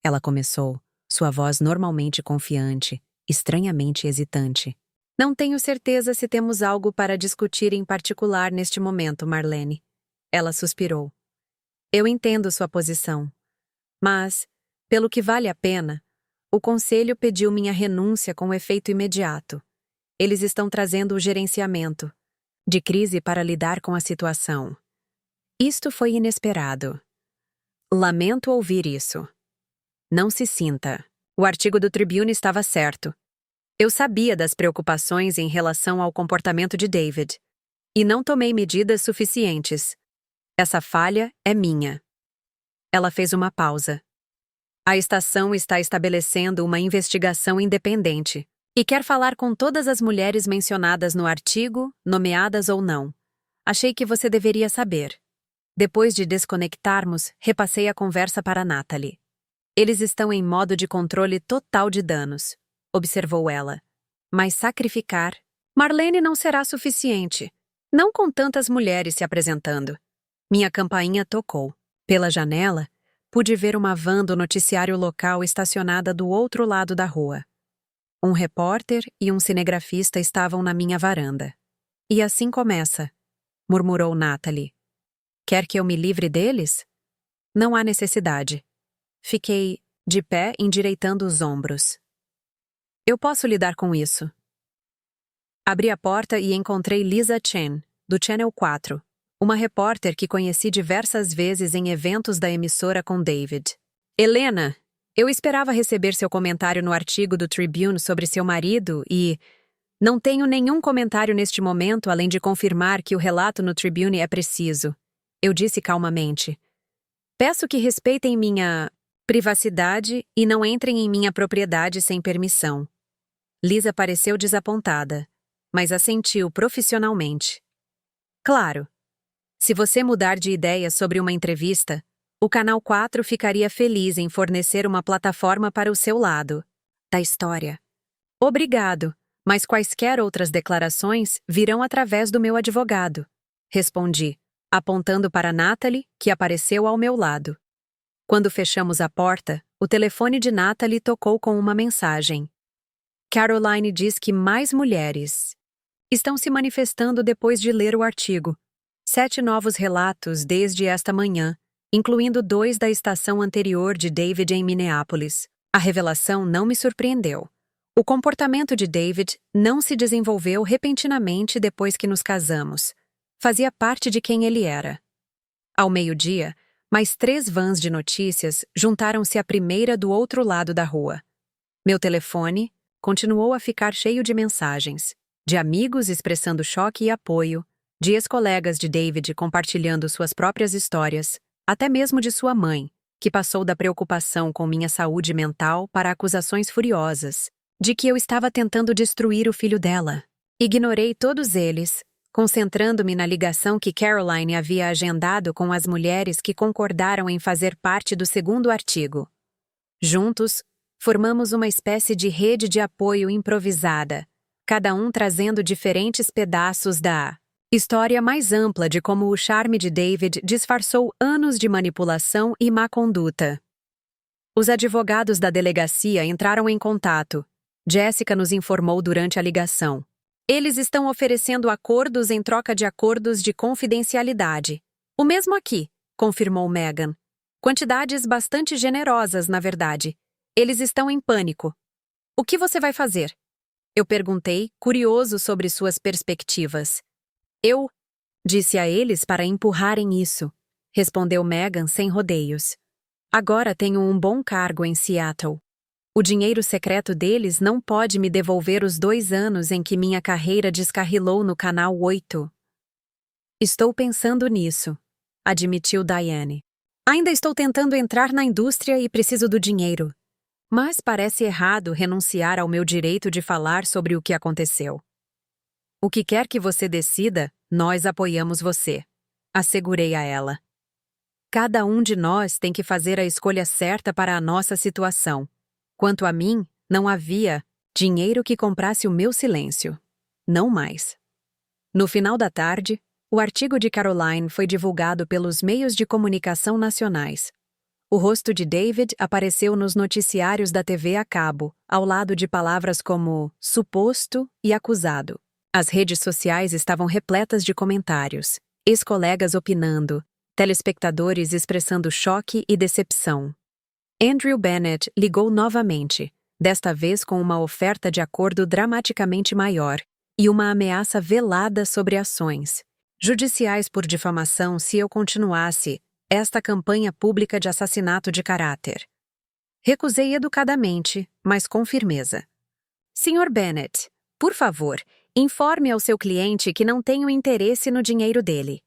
Ela começou. sua voz normalmente confiante, estranhamente hesitante. Não tenho certeza se temos algo para discutir em particular neste momento, Marlene. Ela suspirou. Eu entendo sua posição. Mas, pelo que vale a pena, o conselho pediu minha renúncia com efeito imediato. Eles estão trazendo o gerenciamento de crise para lidar com a situação. Isto foi inesperado. Lamento ouvir isso. Não se sinta. O artigo do Tribune estava certo. Eu sabia das preocupações em relação ao comportamento de David. E não tomei medidas suficientes. Essa falha é minha. Ela fez uma pausa. A estação está estabelecendo uma investigação independente e quer falar com todas as mulheres mencionadas no artigo, nomeadas ou não. Achei que você deveria saber. Depois de desconectarmos, repassei a conversa para Natalie. Eles estão em modo de controle total de danos, observou ela. Mas sacrificar... Marlene não será suficiente. Não com tantas mulheres se apresentando. Minha campainha tocou. Pela janela, pude ver uma van do noticiário local estacionada do outro lado da rua. Um repórter e um cinegrafista estavam na minha varanda. E assim começa, murmurou Natalie. Quer que eu me livre deles? Não há necessidade. Fiquei de pé, endireitando os ombros. Eu posso lidar com isso. Abri a porta e encontrei Lisa Chen, do Channel 4, uma repórter que conheci diversas vezes em eventos da emissora com David. Helena, eu esperava receber seu comentário no artigo do Tribune sobre seu marido e... Não tenho nenhum comentário neste momento além de confirmar que o relato no Tribune é preciso. Eu disse calmamente. Peço que respeitem minha privacidade e não entrem em minha propriedade sem permissão. Lisa pareceu desapontada, mas assentiu profissionalmente. Claro. Se você mudar de ideia sobre uma entrevista, o Canal 4 ficaria feliz em fornecer uma plataforma para o seu lado da história. Obrigado, mas quaisquer outras declarações virão através do meu advogado. Respondi, apontando para Natalie, que apareceu ao meu lado. Quando fechamos a porta, o telefone de Natalie tocou com uma mensagem. Caroline diz que mais mulheres estão se manifestando depois de ler o artigo. 7 novos relatos desde esta manhã, incluindo 2 da estação anterior de David em Minneapolis. A revelação não me surpreendeu. O comportamento de David não se desenvolveu repentinamente depois que nos casamos. Fazia parte de quem ele era. Ao meio-dia, mais 3 vans de notícias juntaram-se à primeira do outro lado da rua. Meu telefone continuou a ficar cheio de mensagens, de amigos expressando choque e apoio, de ex-colegas de David compartilhando suas próprias histórias, até mesmo de sua mãe, que passou da preocupação com minha saúde mental para acusações furiosas, de que eu estava tentando destruir o filho dela. Ignorei todos eles, concentrando-me na ligação que Caroline havia agendado com as mulheres que concordaram em fazer parte do segundo artigo. Juntos, formamos uma espécie de rede de apoio improvisada, cada um trazendo diferentes pedaços da história mais ampla de como o charme de David disfarçou anos de manipulação e má conduta. Os advogados da delegacia entraram em contato. Jessica nos informou durante a ligação. Eles estão oferecendo acordos em troca de acordos de confidencialidade. O mesmo aqui, confirmou Megan. Quantidades bastante generosas, na verdade. Eles estão em pânico. O que você vai fazer? Eu perguntei, curioso sobre suas perspectivas. Eu disse a eles para empurrarem isso, respondeu Megan sem rodeios. Agora tenho um bom cargo em Seattle. O dinheiro secreto deles não pode me devolver os 2 anos em que minha carreira descarrilou no Canal 8. Estou pensando nisso, admitiu Diane. Ainda estou tentando entrar na indústria e preciso do dinheiro. Mas parece errado renunciar ao meu direito de falar sobre o que aconteceu. O que quer que você decida, nós apoiamos você, assegurei a ela. Cada um de nós tem que fazer a escolha certa para a nossa situação. Quanto a mim, não havia dinheiro que comprasse o meu silêncio. Não mais. No final da tarde, o artigo de Caroline foi divulgado pelos meios de comunicação nacionais. o rosto de David apareceu nos noticiários da TV a cabo, ao lado de palavras como suposto e acusado. As redes sociais estavam repletas de comentários, ex-colegas opinando, telespectadores expressando choque e decepção. Andrew Bennett ligou novamente, desta vez com uma oferta de acordo dramaticamente maior e uma ameaça velada sobre ações judiciais por difamação se eu continuasse esta campanha pública de assassinato de caráter. Recusei educadamente, mas com firmeza. Sr. Bennett, por favor, informe ao seu cliente que não tenho interesse no dinheiro dele.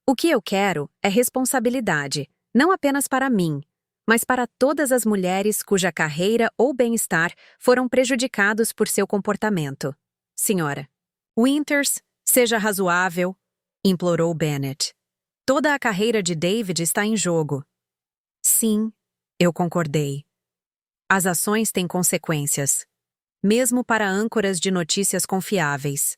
O que eu quero é responsabilidade, não apenas para mim, mas para todas as mulheres cuja carreira ou bem-estar foram prejudicados por seu comportamento. Senhora Winters, seja razoável, implorou Bennett. Toda a carreira de David está em jogo. Sim, eu concordei. As ações têm consequências, mesmo para âncoras de notícias confiáveis.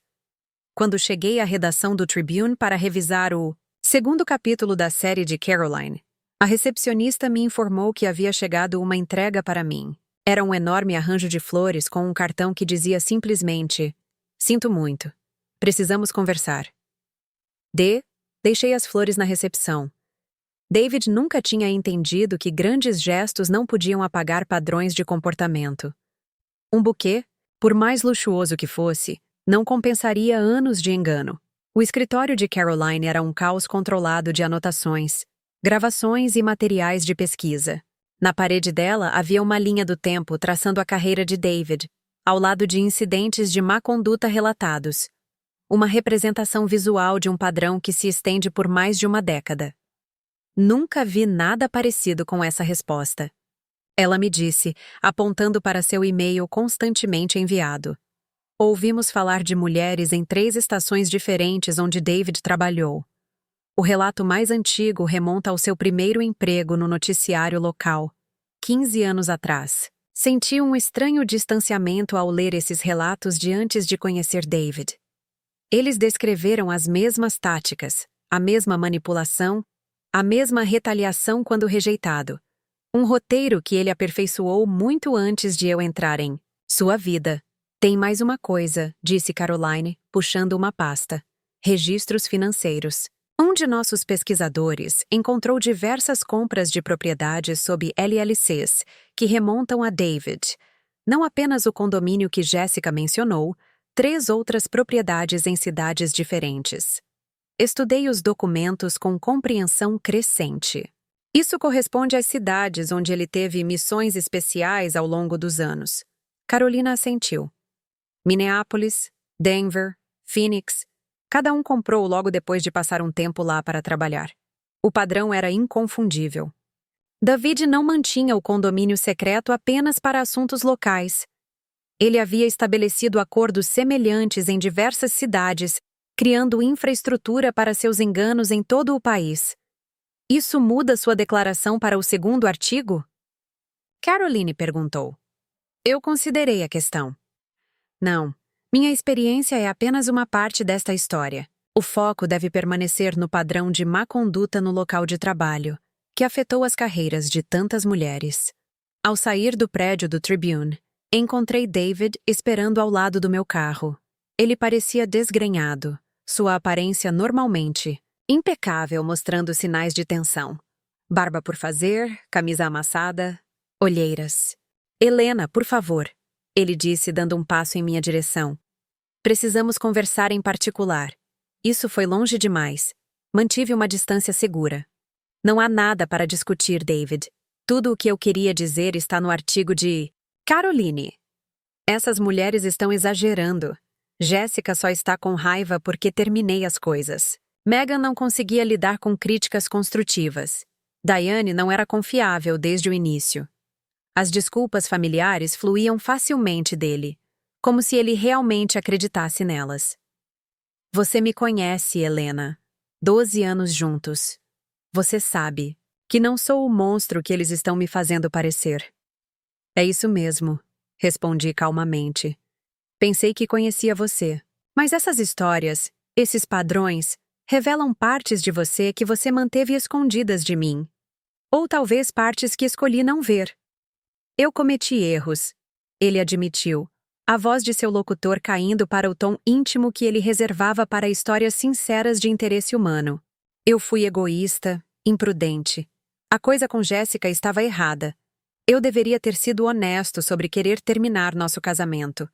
Quando cheguei à redação do Tribune para revisar o segundo capítulo da série de Caroline, a recepcionista me informou que havia chegado uma entrega para mim. Era um enorme arranjo de flores com um cartão que dizia simplesmente: "Sinto muito. Precisamos conversar." Deixei as flores na recepção. David nunca tinha entendido que grandes gestos não podiam apagar padrões de comportamento. Um buquê, por mais luxuoso que fosse, não compensaria anos de engano. O escritório de Caroline era um caos controlado de anotações, gravações e materiais de pesquisa. Na parede dela havia uma linha do tempo traçando a carreira de David, ao lado de incidentes de má conduta relatados. Uma representação visual de um padrão que se estende por mais de uma década. Nunca vi nada parecido com essa resposta. Ela me disse, apontando para seu e-mail constantemente enviado. Ouvimos falar de mulheres em 3 estações diferentes onde David trabalhou. O relato mais antigo remonta ao seu primeiro emprego no noticiário local, 15 anos atrás. Senti um estranho distanciamento ao ler esses relatos de antes de conhecer David. Eles descreveram as mesmas táticas, a mesma manipulação, a mesma retaliação quando rejeitado. Um roteiro que ele aperfeiçoou muito antes de eu entrar em sua vida. Tem mais uma coisa, disse Caroline, puxando uma pasta. Registros financeiros. Um de nossos pesquisadores encontrou diversas compras de propriedades sob LLCs que remontam a David. Não apenas o condomínio que Jessica mencionou, 3 outras propriedades em cidades diferentes. Estudei os documentos com compreensão crescente. Isso corresponde às cidades onde ele teve missões especiais ao longo dos anos. Carolina assentiu. Minneapolis, Denver, Phoenix, cada um comprou logo depois de passar um tempo lá para trabalhar. O padrão era inconfundível. David não mantinha o condomínio secreto apenas para assuntos locais. Ele havia estabelecido acordos semelhantes em diversas cidades, criando infraestrutura para seus enganos em todo o país. Isso muda sua declaração para o segundo artigo? Caroline perguntou. Eu considerei a questão. Não, minha experiência é apenas uma parte desta história. O foco deve permanecer no padrão de má conduta no local de trabalho, que afetou as carreiras de tantas mulheres. Ao sair do prédio do Tribune, encontrei David esperando ao lado do meu carro. Ele parecia desgrenhado, sua aparência normalmente impecável, mostrando sinais de tensão. Barba por fazer, camisa amassada, olheiras. Helena, por favor, ele disse dando um passo em minha direção. Precisamos conversar em particular. Isso foi longe demais. Mantive uma distância segura. Não há nada para discutir, David. Tudo o que eu queria dizer está no artigo de Caroline. Essas mulheres estão exagerando. Jessica só está com raiva porque terminei as coisas. Megan não conseguia lidar com críticas construtivas. Diane não era confiável desde o início. As desculpas familiares fluíam facilmente dele, como se ele realmente acreditasse nelas. Você me conhece, Helena. 12 anos juntos. Você sabe que não sou o monstro que eles estão me fazendo parecer. É isso mesmo, respondi calmamente. Pensei que conhecia você, mas essas histórias, esses padrões, revelam partes de você que você manteve escondidas de mim. Ou talvez partes que escolhi não ver. Eu cometi erros, ele admitiu, a voz de seu locutor caindo para o tom íntimo que ele reservava para histórias sinceras de interesse humano. Eu fui egoísta, imprudente. A coisa com Jéssica estava errada. Eu deveria ter sido honesto sobre querer terminar nosso casamento.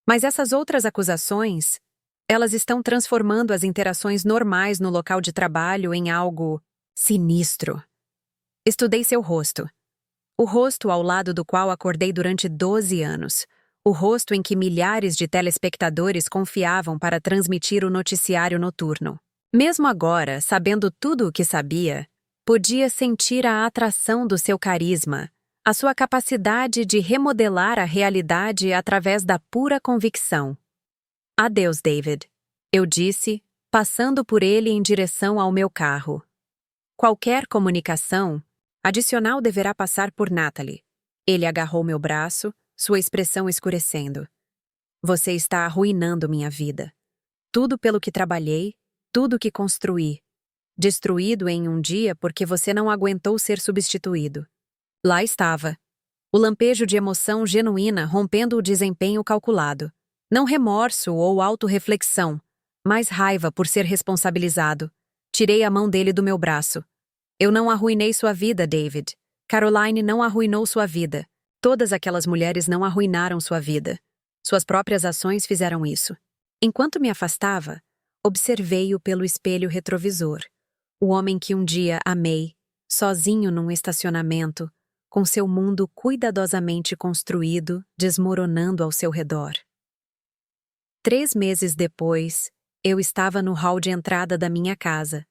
Mas essas outras acusações, elas estão transformando as interações normais no local de trabalho em algo sinistro. Estudei seu rosto. O rosto ao lado do qual acordei durante 12 anos. O rosto em que milhares de telespectadores confiavam para transmitir o noticiário noturno. Mesmo agora, sabendo tudo o que sabia, podia sentir a atração do seu carisma, a sua capacidade de remodelar a realidade através da pura convicção. Adeus, David, eu disse, passando por ele em direção ao meu carro. Qualquer comunicação adicional deverá passar por Natalie. Ele agarrou meu braço, sua expressão escurecendo. Você está arruinando minha vida. Tudo pelo que trabalhei, tudo que construí. Destruído em um dia porque você não aguentou ser substituído. Lá estava. O lampejo de emoção genuína rompendo o desempenho calculado. Não remorso ou autorreflexão, mas raiva por ser responsabilizado. Tirei a mão dele do meu braço. Eu não arruinei sua vida, David. Caroline não arruinou sua vida. Todas aquelas mulheres não arruinaram sua vida. Suas próprias ações fizeram isso. Enquanto me afastava, observei-o pelo espelho retrovisor. O homem que um dia amei, sozinho num estacionamento, com seu mundo cuidadosamente construído, desmoronando ao seu redor. 3 meses depois, eu estava no hall de entrada da minha casa,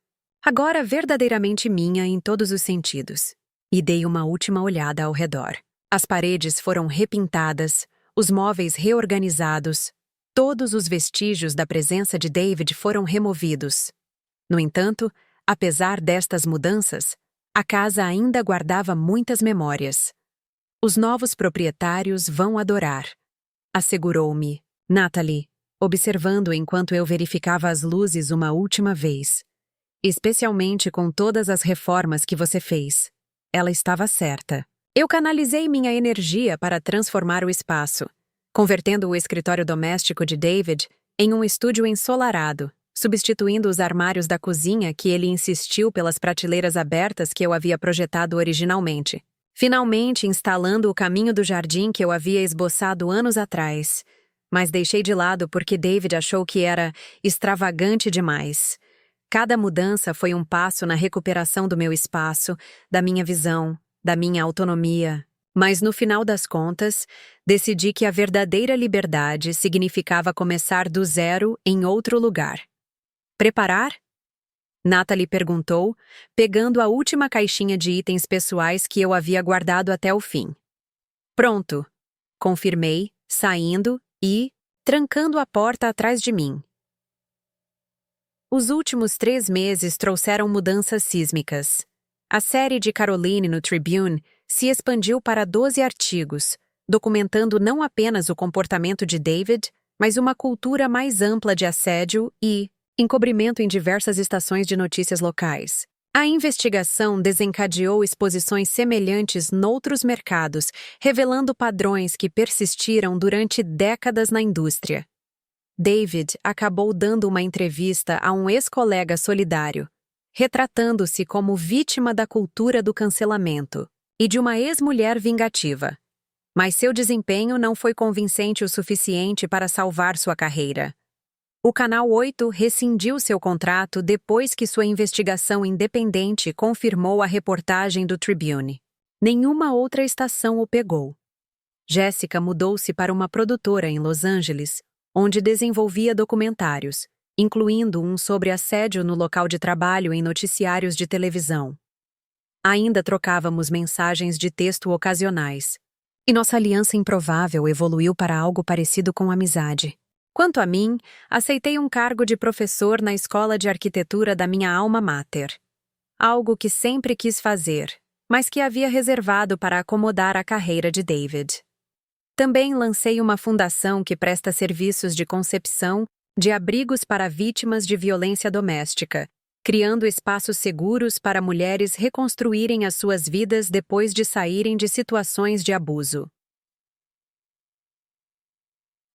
agora verdadeiramente minha em todos os sentidos, e dei uma última olhada ao redor. As paredes foram repintadas, os móveis reorganizados, todos os vestígios da presença de David foram removidos. No entanto, apesar destas mudanças, a casa ainda guardava muitas memórias. Os novos proprietários vão adorar, assegurou-me Natalie, observando enquanto eu verificava as luzes uma última vez. Especialmente com todas as reformas que você fez. Ela estava certa. Eu canalizei minha energia para transformar o espaço, convertendo o escritório doméstico de David em um estúdio ensolarado, substituindo os armários da cozinha que ele insistiu pelas prateleiras abertas que eu havia projetado originalmente. Finalmente instalando o caminho do jardim que eu havia esboçado anos atrás, mas deixei de lado porque David achou que era extravagante demais. Cada mudança foi um passo na recuperação do meu espaço, da minha visão, da minha autonomia. Mas no final das contas, decidi que a verdadeira liberdade significava começar do zero em outro lugar. Preparar? Natalie perguntou, pegando a última caixinha de itens pessoais que eu havia guardado até o fim. Pronto, confirmei, saindo e trancando a porta atrás de mim. Os últimos 3 meses trouxeram mudanças sísmicas. A série de Caroline no Tribune se expandiu para 12 artigos, documentando não apenas o comportamento de David, mas uma cultura mais ampla de assédio e encobrimento em diversas estações de notícias locais. A investigação desencadeou exposições semelhantes noutros mercados, revelando padrões que persistiram durante décadas na indústria. David acabou dando uma entrevista a um ex-colega solidário, retratando-se como vítima da cultura do cancelamento e de uma ex-mulher vingativa. Mas seu desempenho não foi convincente o suficiente para salvar sua carreira. O Canal 8 rescindiu seu contrato depois que sua investigação independente confirmou a reportagem do Tribune. Nenhuma outra estação o pegou. Jéssica mudou-se para uma produtora em Los Angeles, onde desenvolvia documentários, incluindo um sobre assédio no local de trabalho em noticiários de televisão. Ainda trocávamos mensagens de texto ocasionais, e nossa aliança improvável evoluiu para algo parecido com amizade. Quanto a mim, aceitei um cargo de professor na escola de arquitetura da minha alma mater. Algo que sempre quis fazer, mas que havia reservado para acomodar a carreira de David. Também lancei uma fundação que presta serviços de concepção de abrigos para vítimas de violência doméstica, criando espaços seguros para mulheres reconstruírem as suas vidas depois de saírem de situações de abuso.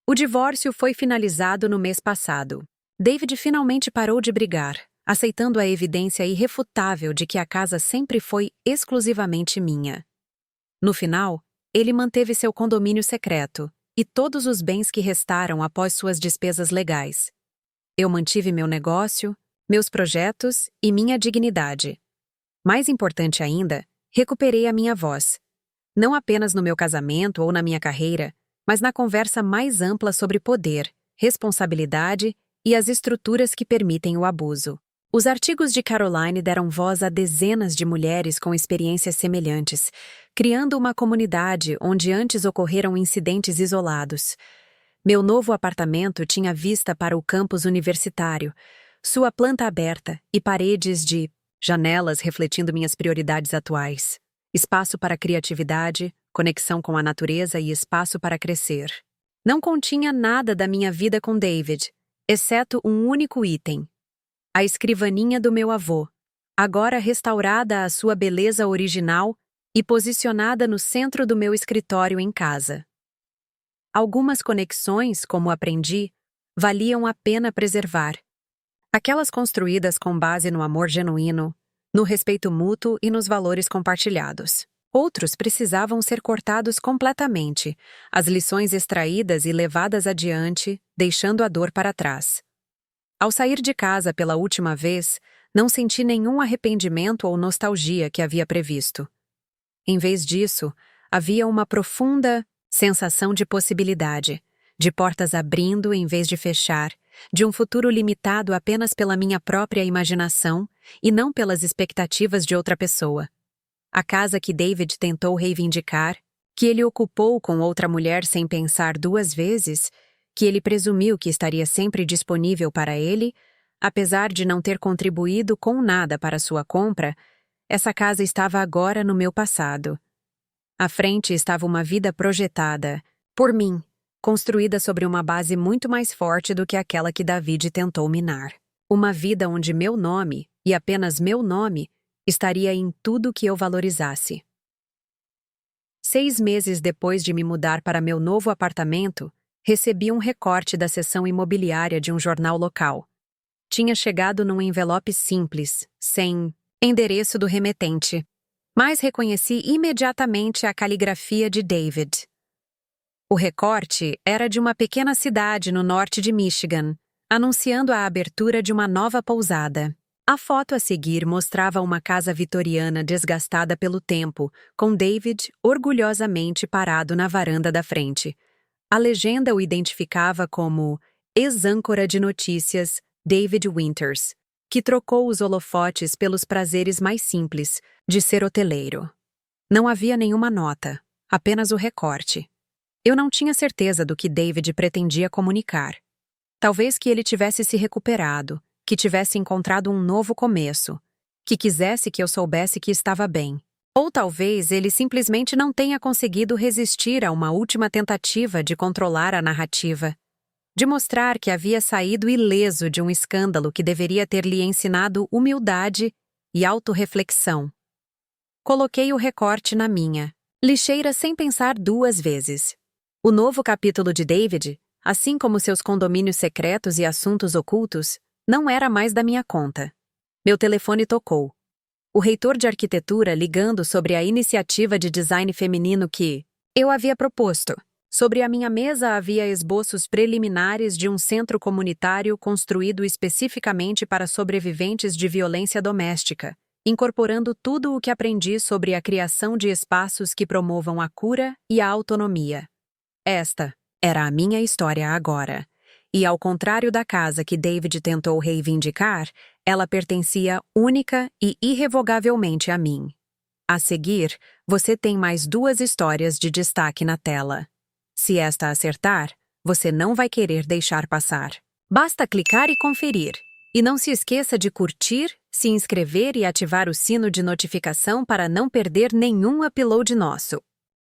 O divórcio foi finalizado no mês passado. David finalmente parou de brigar, aceitando a evidência irrefutável de que a casa sempre foi exclusivamente minha. No final, ele manteve seu condomínio secreto e todos os bens que restaram após suas despesas legais. Eu mantive meu negócio, meus projetos e minha dignidade. Mais importante ainda, recuperei a minha voz. Não apenas no meu casamento ou na minha carreira, mas na conversa mais ampla sobre poder, responsabilidade e as estruturas que permitem o abuso. Os artigos de Caroline deram voz a dezenas de mulheres com experiências semelhantes, criando uma comunidade onde antes ocorreram incidentes isolados. Meu novo apartamento tinha vista para o campus universitário, sua planta aberta e paredes de janelas refletindo minhas prioridades atuais. Espaço para criatividade, conexão com a natureza e espaço para crescer. Não continha nada da minha vida com David, exceto um único item. A escrivaninha do meu avô, agora restaurada à sua beleza original e posicionada no centro do meu escritório em casa. Algumas conexões, como aprendi, valiam a pena preservar. Aquelas construídas com base no amor genuíno, no respeito mútuo e nos valores compartilhados. Outros precisavam ser cortados completamente, as lições extraídas e levadas adiante, deixando a dor para trás. Ao sair de casa pela última vez, não senti nenhum arrependimento ou nostalgia que havia previsto. Em vez disso, havia uma profunda sensação de possibilidade, de portas abrindo em vez de fechar, de um futuro limitado apenas pela minha própria imaginação e não pelas expectativas de outra pessoa. A casa que David tentou reivindicar, que ele ocupou com outra mulher sem pensar duas vezes, que ele presumiu que estaria sempre disponível para ele, apesar de não ter contribuído com nada para sua compra, essa casa estava agora no meu passado. À frente estava uma vida projetada, por mim, construída sobre uma base muito mais forte do que aquela que David tentou minar. Uma vida onde meu nome, e apenas meu nome, estaria em tudo que eu valorizasse. 6 meses depois de me mudar para meu novo apartamento, recebi um recorte da seção imobiliária de um jornal local. Tinha chegado num envelope simples, sem endereço do remetente, mas reconheci imediatamente a caligrafia de David. O recorte era de uma pequena cidade no norte de Michigan, anunciando a abertura de uma nova pousada. A foto a seguir mostrava uma casa vitoriana desgastada pelo tempo, com David orgulhosamente parado na varanda da frente. A legenda o identificava como ex-âncora de notícias David Winters, que trocou os holofotes pelos prazeres mais simples de ser hoteleiro. Não havia nenhuma nota, apenas o recorte. Eu não tinha certeza do que David pretendia comunicar. Talvez que ele tivesse se recuperado, que tivesse encontrado um novo começo, que quisesse que eu soubesse que estava bem. Ou talvez ele simplesmente não tenha conseguido resistir a uma última tentativa de controlar a narrativa, de mostrar que havia saído ileso de um escândalo que deveria ter lhe ensinado humildade e autorreflexão. Coloquei o recorte na minha lixeira sem pensar 2 vezes. O novo capítulo de David, assim como seus condomínios secretos e assuntos ocultos, não era mais da minha conta. Meu telefone tocou. O reitor de arquitetura ligando sobre a iniciativa de design feminino que eu havia proposto. Sobre a minha mesa havia esboços preliminares de um centro comunitário construído especificamente para sobreviventes de violência doméstica, incorporando tudo o que aprendi sobre a criação de espaços que promovam a cura e a autonomia. Esta era a minha história agora. E ao contrário da casa que David tentou reivindicar, ela pertencia única e irrevogavelmente a mim. A seguir, você tem mais 2 histórias de destaque na tela. Se esta acertar, você não vai querer deixar passar. Basta clicar e conferir. E não se esqueça de curtir, se inscrever e ativar o sino de notificação para não perder nenhum upload nosso.